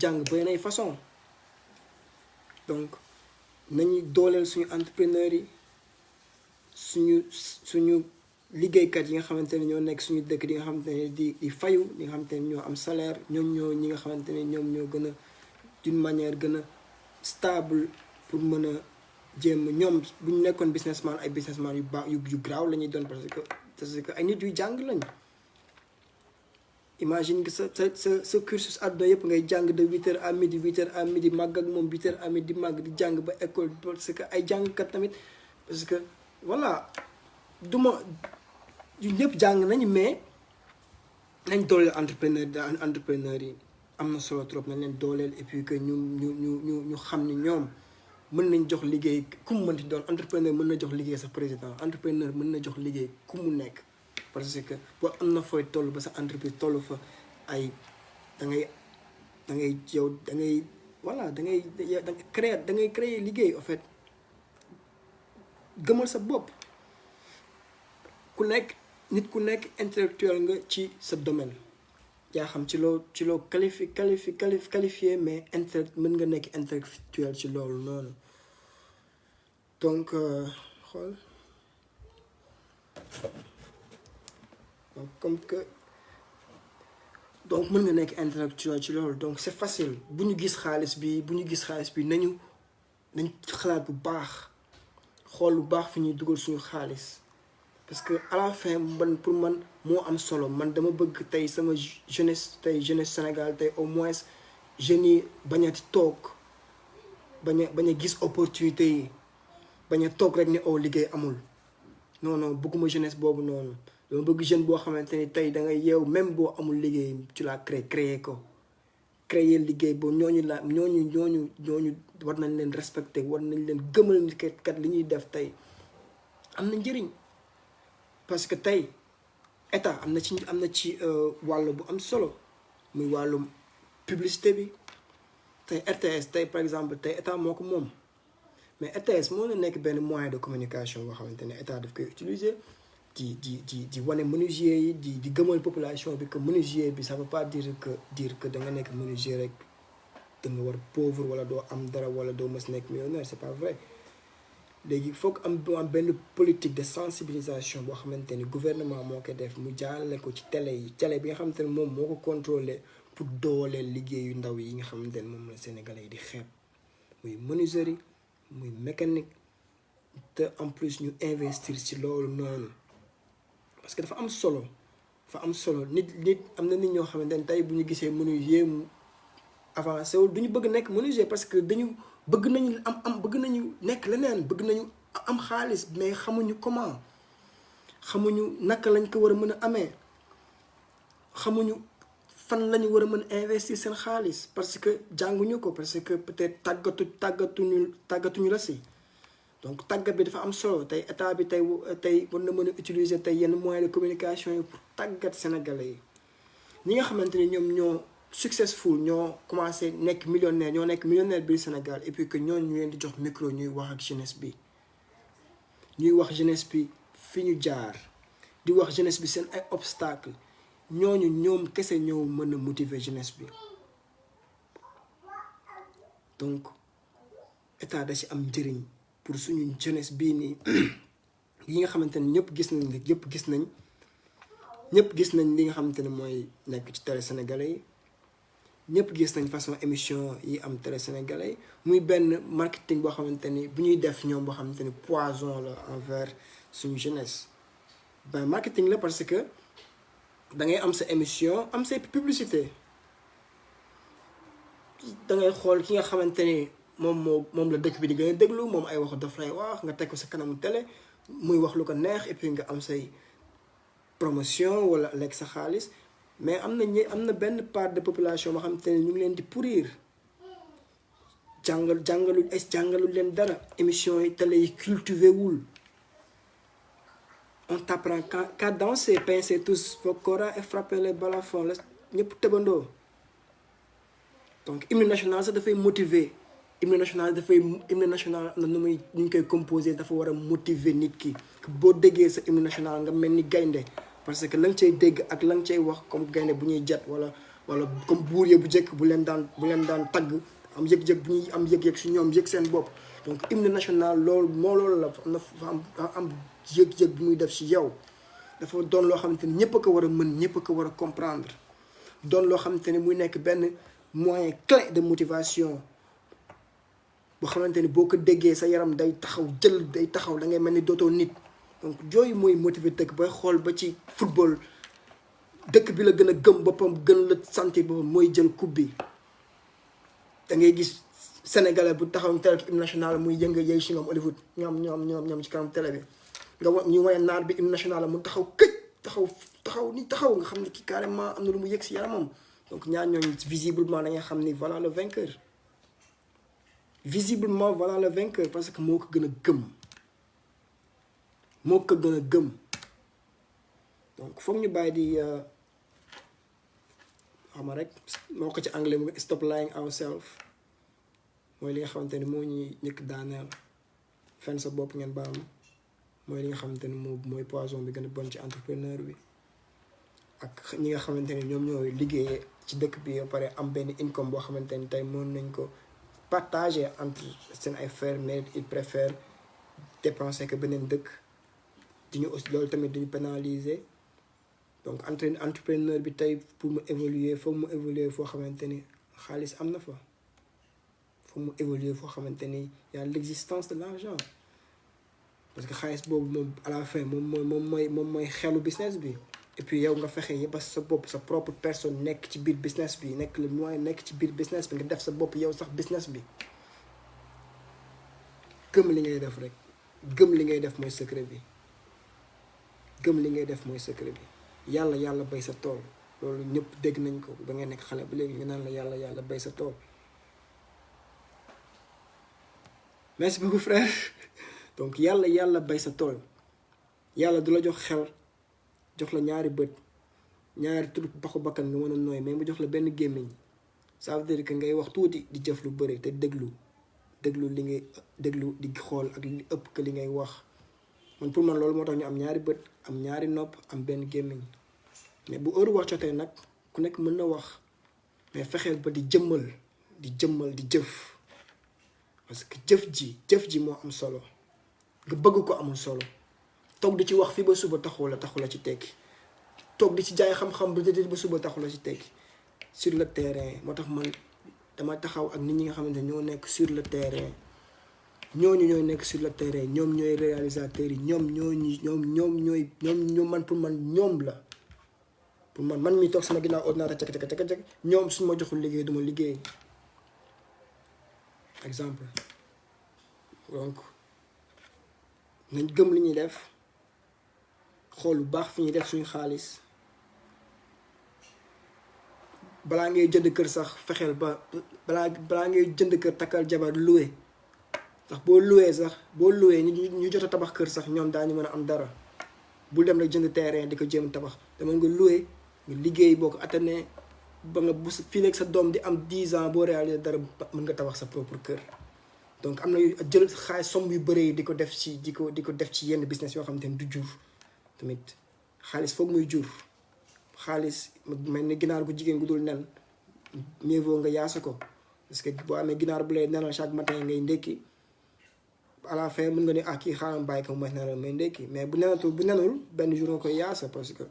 Speaker 1: jàng bëri nay façon donc nañuy dooleel suñu entrepreneurs yi suñu liggéeykat yi nga xamante ne ñoo nekk suñu dëkk di nga xamante ne di fayu di nga xamante ne ñoo am salaire ñoo ñi nga xamante ne ñoom ñoo gën a d'une manière gën a stable pour mën a jéem ñoom bu ñu nekkoon businessman ay businessman yu baax yu graaw la ñuy doon parce que ay nit yu jàng lañ imagine que sa cursus àdduna yëpp ngay jàng de 8h à midi 8h à midi màgg ak moom 8h à midi di màgg di jàng ba école parce que ay jàngkat tamit parce que voilà duma yu ñëpp jàng nañ mais nañ dooleel entrepreneur yi am na solo trop nañ leen dooleel et puis que ñu xam ni ñoom mën nañ jox liggéey ku mu mënti doon entrepreneur mën na jox liggéey sa président entrepreneur mën na jox liggéey ku mu nekk parce que boo am na fooy toll ba sa entreprise toll fa ay da ngay créer liggéey en fait gëmal sa bopp ku nekk intellectuel nga ci sa domaine yaa xam ci loo qualifié mais mën nga nekk intellectuel ci loolu noonu donc xool donc mën nga nekk intellectuel ci loolu donc c'est facile bu ñu gis xaalis bi nañ xalaat bu baax xool bu baax fi ñuy dugal suñu xaalis parce que à la fin pour man moo am solo man dama bëgg tey sama jeunesse Sénégal tey au moins jeunes yi bañ a toog bañ a gis opportunité yi bañ a toog rek ne liggéey amul non bëgguma jeunesse boobu noonu dama bëgg jeune boo xamante ni tey da ngay yeew même boo amul liggéey ci la créer liggéey boobu ñooñu war nañ leen respecter war nañ leen gëmal ni kat li ñuy def tey am na njëriñ parce que tey état am na ci wàll bu am solo muy wàllum publicité bi tey RTS tey par exemple tey état moo ko moom mais RTS moo na nekk benn moyen de communication boo xamante ne état daf koy utiliser di wane menuisier yi di gëmal population bi que menuisier bi ça veut pas dire que da nga nekk menuisier rek da nga war pauvre wala doo am dara wala doo mës nekk millionnaire c'est pas vrai léegi foog am benn politique de sensibilisation boo xamante ni gouvernement moo koy def mu jaarale ko ci télé bi nga xamante ne moom moo ko contrôler pour dooleel liggéeyu ndaw yi nga xamante ne moom la Sénégalais yi di xeeb muy menuiserie muy mécanique te en plus ñu investir ci loolu noonu parce que dafa am solo nit am na nit ñoo xamante ne tey bu ñu gisee menuisier mu avancé wul du ñu bëgg nekk menuisier parce que bëgg nañu nekk leneen bëgg nañu am xaalis mais xamuñu comment xamuñu naka lañ ko war a mën a amee xamuñu fan lañu war a mën a investir seen xaalis parce que jànguñu ko parce que peut-être tàggatuñu la si donc tàggat bi dafa am solo tey état bi tey war na mën a utiliser tey yenn moyens de communication yi pour tàggat sénégalais yi ñi nga xamante ni ñoom ñoo successful ñoo commencé nekk millionnaire biir Sénégal et puis que ñooñu ñu leen di jox micro ñuy wax ak jeunesse bi fi ñu jaar di wax jeunesse bi seen ay obstacle ñoom kese ñoo mën a motiver jeunesse bi donc état da ci am njëriñ pour suñu jeunesse bii nii yi nga xamante ne ñëpp gis nañ ñëpp gis nañ li nga xamante ne mooy nekk ci télé sénégalais yi ñëpp gis nañ façon émission yi am télé sénégalais yi muy benn marketing boo xamante ni bu ñuy def ñoom boo xamante ni poison la envers suñu jeunesse. Ben marketing la parce que da ngay am sa émission am say publicité da ngay xool ki nga xamante ni moom la dëkk bi di gën a déglu moom ay wax daf lay wax nga teg ko sa kanamu télé muy wax lu ko neex et puis nga am say promotion wala lekk sa xaalis. mais am na benn part de population boo xamante ne ñu ngi leen di pourrir jàngalu leen dara émission yi télé yi cultivé wul. On t'apprend qu'à danser, pincer tous vos koras et frapper les balafons la ñëpp tëbandoo. Donc hymne national sax dafay motiver hymne national am na nu muy ñu koy composé dafa war a motiver nit ki boo déggee sa hymne national nga mel ni gaynde parce que la nga cay dégg ak la nga cay wax comme gaynde bu ñuy jat wala comme buur ya bu njëkk bu leen daan tagg am yëg-yëg bu ñuy am yëg-yëg si ñoom yëg seen bopp. Donc hymne national loolu la am yëg-yëg bi muy def si yow dafa doon loo xamante ni ñëpp a ko war a mën ñëpp a ko war a comprendre doon loo xamante ni muy nekk benn moyen clé de motivation boo xamante ni boo ko déggee sa yaram day taxaw da ngay mel ni dootoo nit. donc yooyu mooy motiver dëkk bay xool ba ci football dëkk bi la gën a gëm boppam gën la sentir boppam mooy jël coupe bi da ngay gis sénégalais bu taxaw télé hymne national muy yënga yey si ñoom Hollywood ñoom ci kanam télé bi ñu wane naar bi hymne national mu taxaw taxaw nga xam ne ki carrément am na lu mu yëg si yaramam. donc ñaar ñooñu visiblement da nga xam ni voilà le vainqueur parce que moo ko gën a gëm donc foog ñu bàyyi di xam rek moo ko ci anglais mu stop lying ourselves mooy li nga xamante ni moo ñuy ñëkk daaneel fenn sa bopp ngeen baal ma mooy li nga xamante ni mooy poison bi gën a bon ci entrepreneur bi ak ñi nga xamante ni ñoom ñooy liggéeyee ci dëkk bi ba pare am benn income boo xamante ni tey mën nañ ko partager entre seen ay frères mais ils préfèrent dépenser que beneen dëkk di ñu aussi loolu tamit dañu pénaliser. donc entrepreneur bi tey pour mu évoluer foog mu évoluer foo xamante ni xaalis am na fa foog mu évoluer foo xamante ni y a l'existence de l'argent parce que xaalis boobu moom à la fin moom mooy xelu business bi. et puis yow nga fexe yëpp sa bopp sa propre personne nekk ci biir business bi nekk le moyen nekk ci biir business bi nga def sa bopp yow sax business bi gëm li ngay def rek gëm li ngay def mooy secret bi yàlla bay sa tool loolu ñëpp dégg nañ ko ba ngay nekk xale ba léegi nga naan la yàlla bay sa tool. merci beaucoup frère donc yàlla bay sa tool yàlla du la jox xel jox la ñaari bët ñaari tur baxu bakkan nga mën a nooy mais mu jox la benn gémmiñ ça veut dire que ngay wax tuuti di jëf lu bëri te déglu li ngay déglu di xool ak li ëpp que li ngay wax. man pour man loolu moo tax ñu am ñaari bët am ñaari nopp am benn gémmiñ mais bu heure wax jotee nag ku nekk mën na wax mais fexeel ba di jëmmal di jëf parce que jëf ji moo am solo nga bëgg ko amul solo toog di ci wax fii ba suba taxu la ci tekki toog di ci jaay xam-xam ba suba taxu la ci tekki sur le terrain moo tax man dama taxaw ak nit ñi nga xamante ñoo nekk sur le terrain. ñooñu ñooy nekk sur le terrain ñoom ñooy réalisateurs yi ñoom man pour man ñoom la pour man mi toog sama ginnaaw ordinateur cak ñoom suñu ma joxul liggéey duma liggéey exemple. donc nañ gëm li ñuy def xool lu baax fi ñuy def suñu xaalis balaa ngay jënd kër sax fexeel ba balaa ngay jënd kër takkal jabar loué. ndax boo loué ñu jot a tabax kër sax ñoom daañu mën a am dara bul dem rek jënd terrain di ko jéem tabax dama nga loué nga liggéey boo ko attanee ba nga bu fii nekk sa doom di am 10 ans boo réalisé dara mën nga tabax sa propre kër. donc am na jël xaalis somme yu bëri di ko def ci yenn business yoo xamante ni du jur tamit xaalis foog muy jur xaalis mel ni ginaar gu jigéen gu dul nen mieux vaut nga yaasa ko parce que boo amee ginaar bu lay nenal chaque matin ngay ndékki à la fin mën nga ne ah kii xaaral bàyyi ko mu may nelaw may ndekki mais bu nenul benn jour nga koy yaasa parce que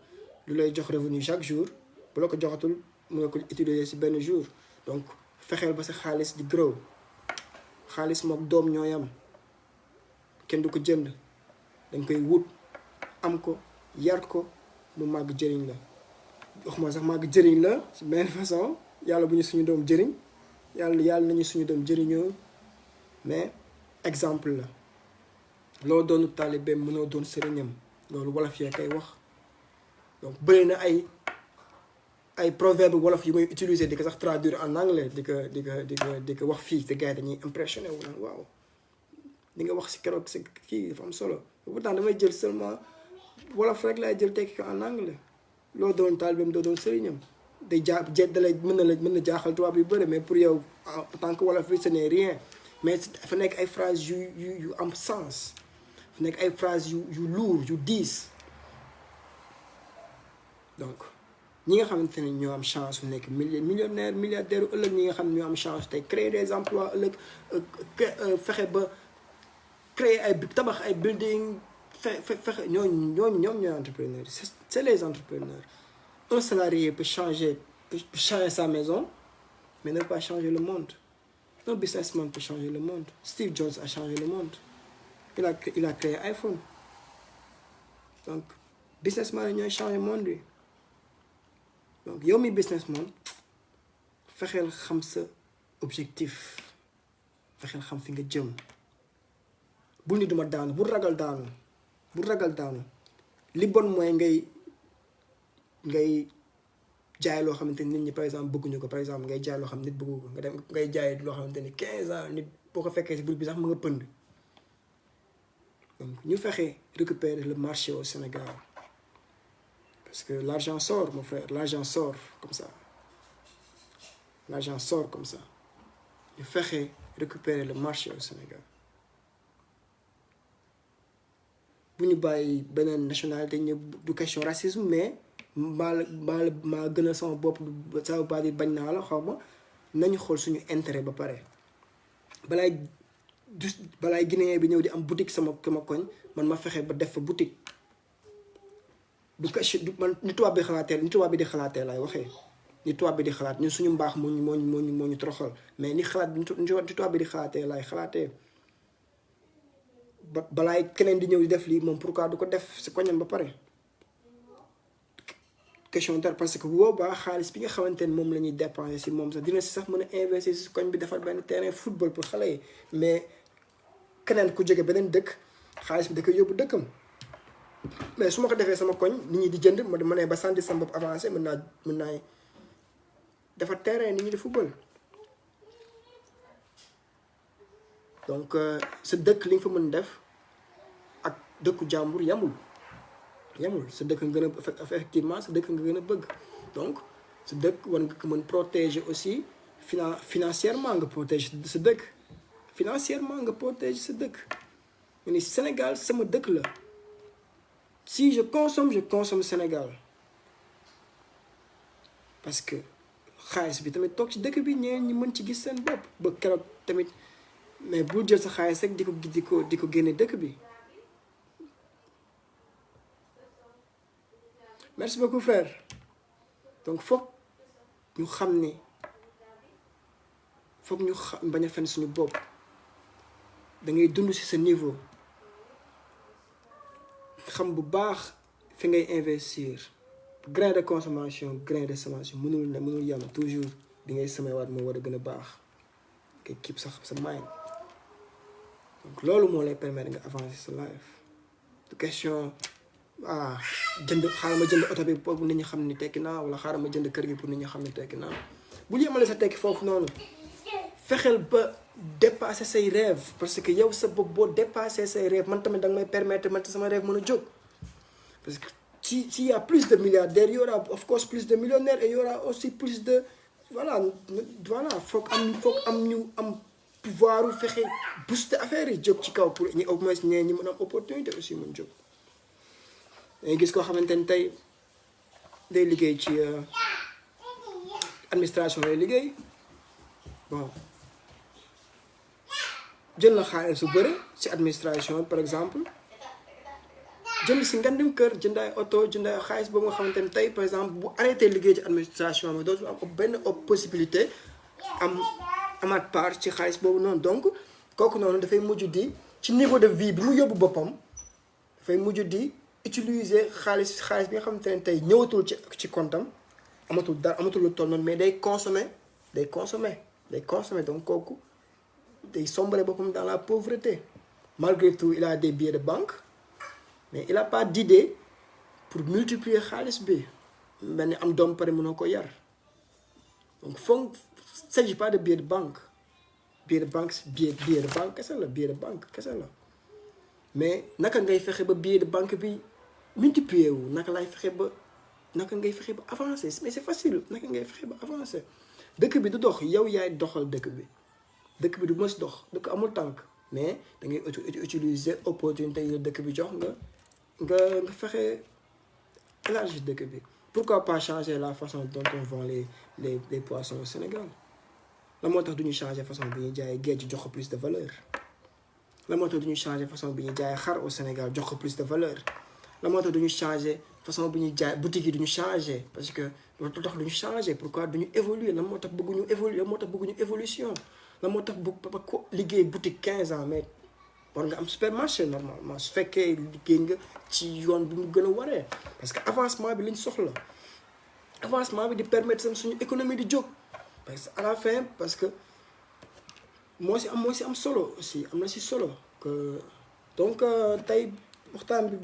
Speaker 1: lu lay jox revenu chaque jour bu la ko joxatul mën nga ko utiliser si benn jour donc fexeel ba sa xaalis di grow xaalis mook doom ñooy am kenn du ko jënd dañ koy wut am ko yar ko mu màgg jëriñ la waxuma sax màgg jëriñ la si benn façon yàlla bu ñu suñu doom jëriñ yàlla nañu suñu doom jëriñoo mais exemple la loo doonu taalibeem mënoo doon sëriñam loolu wolof yee koy wax donc bëri na ay proverbe wolof yu may utiliser di ko sax traduire en anglais di ko wax fii te gars yi dañuy impressionné wu naan waaw li nga wax si keroog si kii dafa am solo pourtant damay jël seulement wolof rek laay jël tekki ko en anglais loo doon taalibeem doo doon sëriñam day dalay mën na jaaxal tubaab yu bëri mais pour yow en tant que wolof bi ce n'est rien mais dafa nekk ay phrases yu am sens dafa nekk ay phrases yu lourd yu diis donc ñi nga xamante ne ñoo am chance su nekk millionnaire milliardaire ëllëg ñi nga xam ne ñoo am chance tey créer des emplois ëllëg fexe ba créer ay tabax ay building fexe ñoom ñooy entrepreneurs c'est les entrepreneurs. Un salarié peut changer sa maison mais ne pas changer le monde. Un businessman peut changer le monde. Steve Jobs a changé le monde. Il a créé iPhone. Donc businessman yi ñooy changer monde bi donc yow mi businessman fexeel xam sa objectif fexeel xam fi nga jëm bul ni duma daanu bul ragal daanu li bon mooy ngay jaay loo xamante ni nit ñi par exemple bëgguñu ko par exemple ngay jaay loo xam nit bëggu ko nga dem ngay jaay loo xamante ni 15 ans nit boo ko fekkee si bul bi sax mu nga pënd donc ñu fexe récupérer le marché au Sénégal parce que l'argent sort mon frère l'argent sort comme ça ñu fexe récupérer le marché au Sénégal bu ñu bàyyi beneen nationalité ñu du question racisme mais maa gën a sama bopp ça veut pas dire bañ naa la xaw ma nañu xool suñu intérêt ba pare balaay Guinéen bi ñëw di am boutique sama koñ man ma fexe ba def fa boutique du question man ni tubaab bi di xalaatee laay waxee ni tubaab bi di xalaat ñun suñu mbaax moo ñu toroxal mais ni xalaat ni tubaab bi di xalaatee laay xalaatee balaay keneen di ñëw di def lii moom pourquoi du ko def si koñam ba pare question dara parce que boobaa xaalis bi nga xamante ne moom la ñuy dépenser si moom sax dina si sax mën a investir si koñ bi defar benn terrain football pour xale yi mais keneen ku jóge beneen dëkk xaalis bi da koy yóbbu dëkkam mais su ma ko defee sama koñ nit ñi di jënd ma ne ba santi sama bopp avancé mën naa defar terrain nit ñi di football donc sa dëkk li nga fa mën def ak dëkku jàmbur yamul sa dëkk nga gën a effectivement sa dëkk nga gën a bëgg donc sa dëkk war nga ko mën protéger aussi financièrement nga protéger sa dëkk financièrement nga protéger sa dëkk nga ni Sénégal sama dëkk la si je consomme Sénégal parce que xaalis bi tamit toog ci dëkk bi ñeneen ñi mën ci gis seen bopp ba keroog tamit mais bul jël sa xaalis rek di ko génne dëkk bi. Merci beaucoup frère donc foog ñu xam ni bañ a fen suñu bopp da ngay dund ci sa niveau xam bu baax fi ngay investir grain de consommation grain de semence mënul yam toujours di ngay semewaat moo war a gën a baax ngay keep sa mind donc loolu moo lay permettre nga avancer sa life du question xaaral ma jënd oto bi pour nit ñi xam ni tekki naa wala xaaral ma jënd kër gi pour nit ñi xam ni tekki naa bul yemale sa tekki foofu noonu fexeel ba dépasser say rêve parce que yow sa bopp boo dépasser say rêve man tamit da nga may permettre man sama rêve mën a jóg parce que s'il y a plus de milliardaires il y aura of course plus de millionnaires et il y aura aussi plus de voilà foog am ñu am pouvoir fexe booster affaire yi jóg ci kaw pour ñu au moins ñi mën a am opportunité aussi mën jóg dangay gis koo xamante ni tey day liggéey ci administration lay liggéey bon jël na xaalis su bëri ci administration par exemple jënd si ngandim kër jënd ay oto jënd ay xaalis boobu nga xamante ne tey par exemple bu arrêté liggéey ci administration bi dootul am benn possibilité amaat part ci xaalis boobu noonu donc kooku noonu dafay mujj di ci niveau de vie bi mu yóbbu boppam dafay mujj di utiliser xaalis bi nga xamante ne tey ñëwatul ci comptam amatul dara amatul lu toll noonu mais day consommer donc kooku day sombrer boppam dans la pauvreté malgré tout il a des billets de banque mais il a pas d'idée pour multiplier xaalis bi mel ni am doom pare mënoo ko yar donc foog s'agit pas de billet de banque billet de banque kese la mais naka ngay fexe ba billet de banque bi multiplier wu naka ngay fexe ba avancer mais c'est facile naka ngay fexe ba avancer dëkk bi du dox yow yaay doxal dëkk bi du mës dox dëkk amul tànk mais da ngay utiliser opportunité yi dëkk bi jox nga fexe élargir dëkk bi. Pourquoi pas changer la façon dont on vend les poissons au Sénégal la moo tax du ñu changer façon bi ñuy jaayee géej jox ko plus de valeur la moo tax du ñu changer façon bi ñuy jaayee xar au Sénégal jox ko plus de valeur la moo tax du ñu changer façon bi ñuy jaay boutique yi du ñu changer parce que loolu tax du ñu changer pourquoi du ñu évoluer la moo tax bëgguñu évoluer la moo tax bëgguñu évolution la moo tax bëgg ko liggéey boutique 15 ans mais war nga am supermarché normalement su fekkee liggéey nga ci yoon bi mu gën a waree parce que avancement bi lañ soxla avancement bi di permettre sam suñu économie di jóg parce que à la fin parce que moo si am solo aussi am na si solo que donc tey waxtaan bi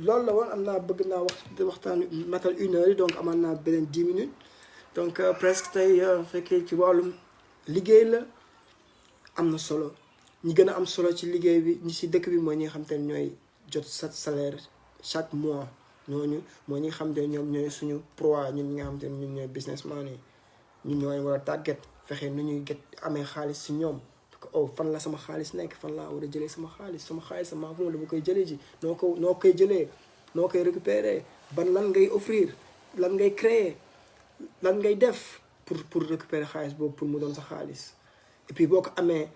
Speaker 1: loolu la woon am naa bëgg naa waxtaan matal 1 heure yi donc amaan naa beneen 10 minutes donc presque tey fekkee ci wàllum liggéey la am na solo ñi gën a am solo ci liggéey bi ñi si dëkk bi mooy ñi nga xam te ne ñooy jot sa salaire chaque mois ñooñu mooy ñi nga xam te ne ñoom ñooy suñu proie ñun ñi nga xam te ne ñun ñooy businessman yi ñun ñooy war a tàggat fexe nu ñuy amee xaalis si ñoom fan la sama xaalis nekk fan laa war a jëlee sama xaalis sama moom la bu koy jëlee ji noo koy jëlee noo koy récupérer lan ngay offrir lan ngay créer lan ngay def pour récupérer xaalis boobu pour mu doon sa xaalis et puis boo ko amee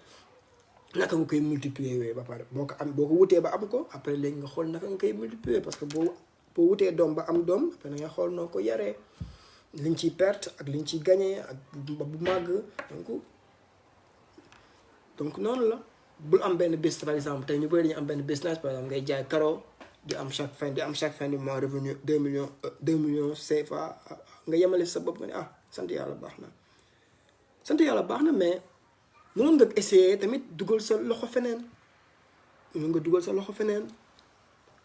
Speaker 1: naka nga koy multiplier ba pare boo ko wutee ba am ko après léegi nga xool naka nga koy multiplier parce que boo wutee doom ba am doom après nga xool noo ko yaree liñ ciy perte ak liñ ciy gagné ak bu màgg donc noonu la bul am benn business par exemple tey ñu bëri dañu am benn business par exemple ngay jaay karo di am chaque fin du mois revenu 2 millions CFA nga yemale sa bopp nga ne sant yàlla baax na mais mënoon nga essayer tamit dugal sa loxo feneen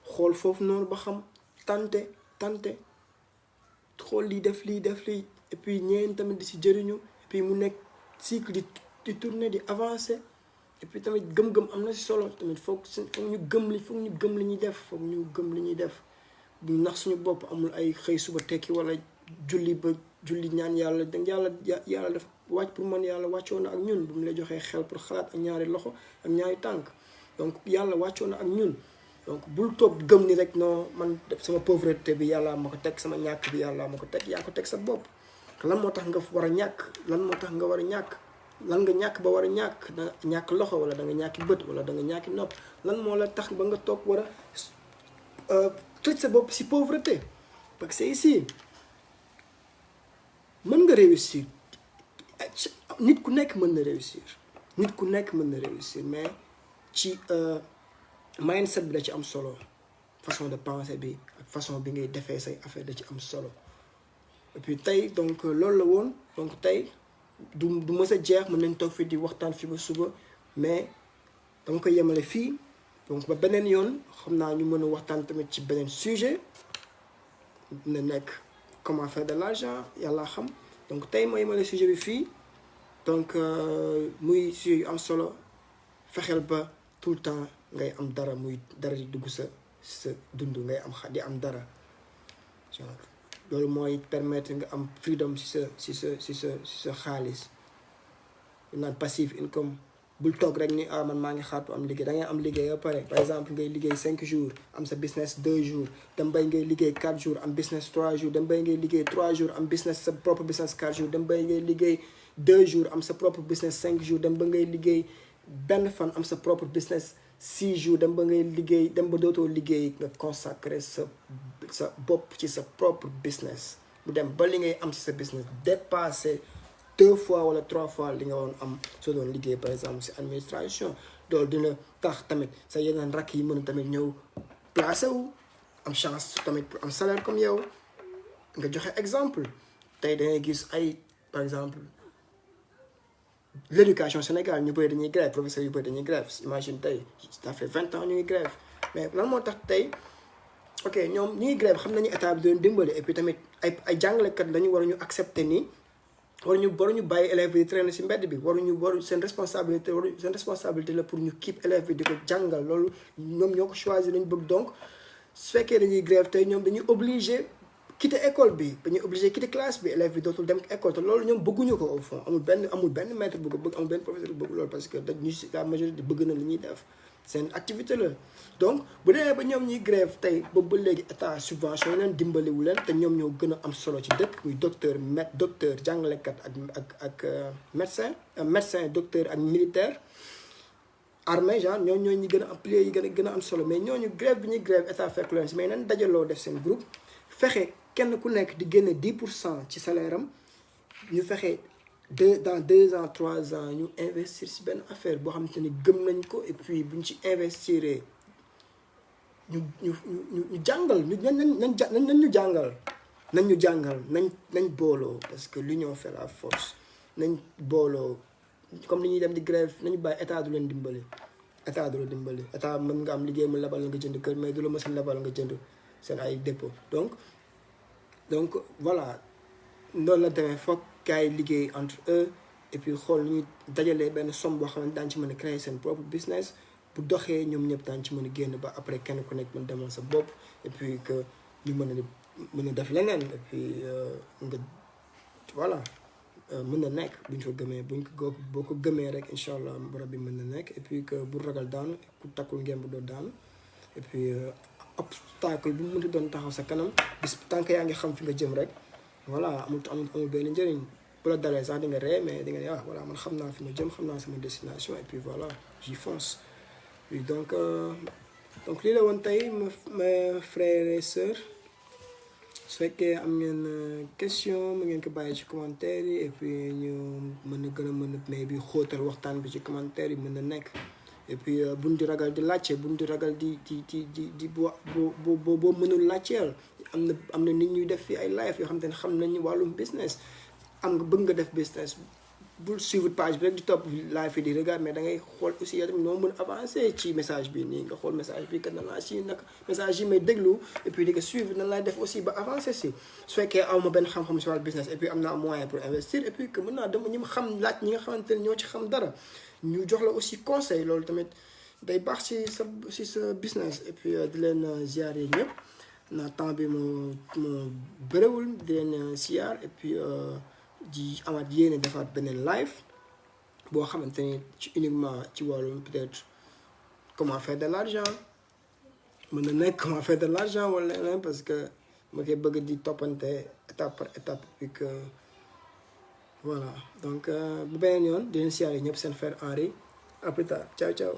Speaker 1: xool foofu noonu ba xam tante xool lii def lii et puis ñeen tamit di si jëriñu et puis mu nekk cycle di tourner di avancer et puis tamit gëm-gëm am na si solo tamit foog ñu gëm li ñuy def bu nax suñu bopp amul ay xëy suba tekki wala julli ñaan yàlla yàlla def wàcc pour man yàlla wàccoon na ak ñun bu mu lay joxee xel pour xalaat ak ñaari loxo ak ñaari tànk donc yàlla wàccoon na ak ñun donc bul toog gëm ni rek non man sama pauvreté bi yàlla ma ko teg sama ñàkk bi yàlla ma ko teg yaa ko teg sa bopp lan moo tax nga war a ñàkk lan moo tax nga war a ñàkk lan nga ñàkk ba war a ñàkk da ñàkk loxo wala da nga ñàkki bët wala da nga ñàkki nopp lan moo la tax ba nga toog war a tëj sa bopp si pauvreté parce que c'est ici mën nga réussir nit ku nekk mën na réussir mais ci mindset bi da ci am solo façon de penser bi ak façon bi ngay defee say affaire da ci am solo et puis tey donc loolu la woon donc tey du mës a jeex mën nañ toog fii di waxtaan fii ba suba mais dama koy yemale fii donc ba beneen yoon xam naa ñu mën a waxtaan tamit ci beneen sujet na nekk comment faire de l'argent yàlla xam donc tey ma yemale sujet bi fii donc muy sujet yu am solo fexeel ba tout le temps ngay am dara muy dara di dugg sa dund ngay di am dara genre loolu mooy permettre nga am freedom si sa xaalis naan passive income bul toog rek ni man maa ngi xaatu am liggéey da ngay am liggéey ba pare par exemple ngay liggéey 5 jours am sa business 2 jours dem bay ngay liggéey 4 jours am business 3 jours dem bay ngay liggéey 3 jours am business sa propre business 4 jours dem bay ngay liggéey 2 jours am sa propre business 5 jours dem ba ngay liggéey benn fan am sa propre business 6 jours dem ba ngay liggéey dem ba dootoo liggéey nga consacrer sa bopp ci sa propre business mu dem ba li ngay am ci sa business dépasser 2 fois wala 3 fois li nga waroon am soo doon liggéey par exemple ci administration loolu dina tax tamit sa yeneen rakk yi mën a tamit ñëw placé wu am chance tamit pour am salaire comme yow nga joxe exemple tey dangay gis ay par exemple l'éducation Sénégal ñu bëri dañuy grève professeurs yu bëri dañuy grève imagine tey ça fait 20 ans ñu ngi grève mais lan moo tax tey ok ñoom ñu ngi grève xam nañu état bi doon dimbali et puis tamit ay jàngalekat lañu war ñu accepter ni waruñu bàyyi élèves yi di traîner ci mbedd bi waru seen responsabilité la pour ñu keep élèves bi di ko jàngal loolu ñoom ñoo ko choisir lañu bëgg donc su fekkee dañuy grève tey ñoom dañuy obligé quitter école bi dañuy obligé quitter classe bi élèves bi dootul dem école te loolu ñoom bëgguñu ko au fond amul benn maître bu ko bëgg amul benn professeur bu bëgg loolu parce que dañu la majorité bëgg na li ñuy def seen activité la donc bu demee ba ñoom ñuy grève tey boobu ba léegi état subvention yi leen dimbaliwu leen te ñoom ñoo gën a am solo ci dëkk muy docteur jàngalekat ak médecin docteur ak militaire armée genre ñooñu ñi gën a am piliers yi gën a am solo mais ñooñu grève bi ñuy grève état fekk leen si mais nan dajaloo def seen groupe fexe kenn ku nekk di génne 10% ci salaire am ñu fexe dans 2 ans 3 ans ñu investir ci benn affaire boo xamante ni gëm nañ ko et puis buñ ci investir ñu jàngal nañ jàngal nañ booloo parce que l'union fait la force nañ booloo comme ni ñuy dem di grève nañu bàyyi état du leen dimbali état mën nga am liggéey mu lebal nga jënd kër mais du la mës a lebal nga jënd seen ay dépôt donc voilà noonu la demee foog kaay liggéey entre eux et puis xool ñu dajalee benn somme boo xamante daañu ci mën a créer seen propre business bu doxee ñoom ñëpp daañu ci mën a génn ba après kenn ku nekk mën demal sa bopp et puis que ñu mën a def leneen et puis nga voilà mën na nekk buñ ko gëmee boo ko gëmee rek incha allah borom bi mën na nekk et puis que bu ragal daanu ku takkul ngeen bu doon daanu et puis obstacle bu mu mënti doon taxaw sa kanam bis tànk yaa ngi xam fi nga jëm rek voilà amul benn njëriñ bu la dalee sax di nga ree mais di nga ne voilà man xam naa fi ma jëm xam naa sama destination et puis voilà j'y fonce oui donc lii la woon tey mes frères et sœurs su fekkee am ngeen question mu ngeen ko bàyyi ci commentaire yi et puis ñu mën a gën a mais bi xóotal waxtaan bi ci commentaire yi mën na nekk et puis buñ di ragal di laajte buñ di ragal di boo mënul laajteel am na nit ñuy def fii ay live yoo xam te ne xam nañu wàllum business am nga bëgg nga def business bul suivre page bi rek di topp live yi di regarder mais da ngay xool aussi yow tamit noo mën avancer ci message bi nii nga xool message bi kat na laa si nag message yi may déglu et puis di ko suivre nan laay def aussi ba avancer si su fekkee aw ma benn xam-xam si wàllu business et puis am naa moyen pour investir et puis que mën naa dem ñi ma xam laaj ñi nga xamante ne ñoo ci xam dara ñu jox la aussi conseil loolu tamit day baax ci sa business et puis di leen ziar yi ñëpp na temps bi moo bëriwul di leen ziar et puis di amaat yéene defaat beneen live boo xamante ni ci uniquement ci wàllum peut-être comment faire de l'argent mën na nekk comment faire de l'argent wala leneen parce que ma koy bëgg di toppante étape par étape puis que voilà donc bu beneen yoon di leen siyaare ñëpp seen frère Henri à plus tard ciao ciao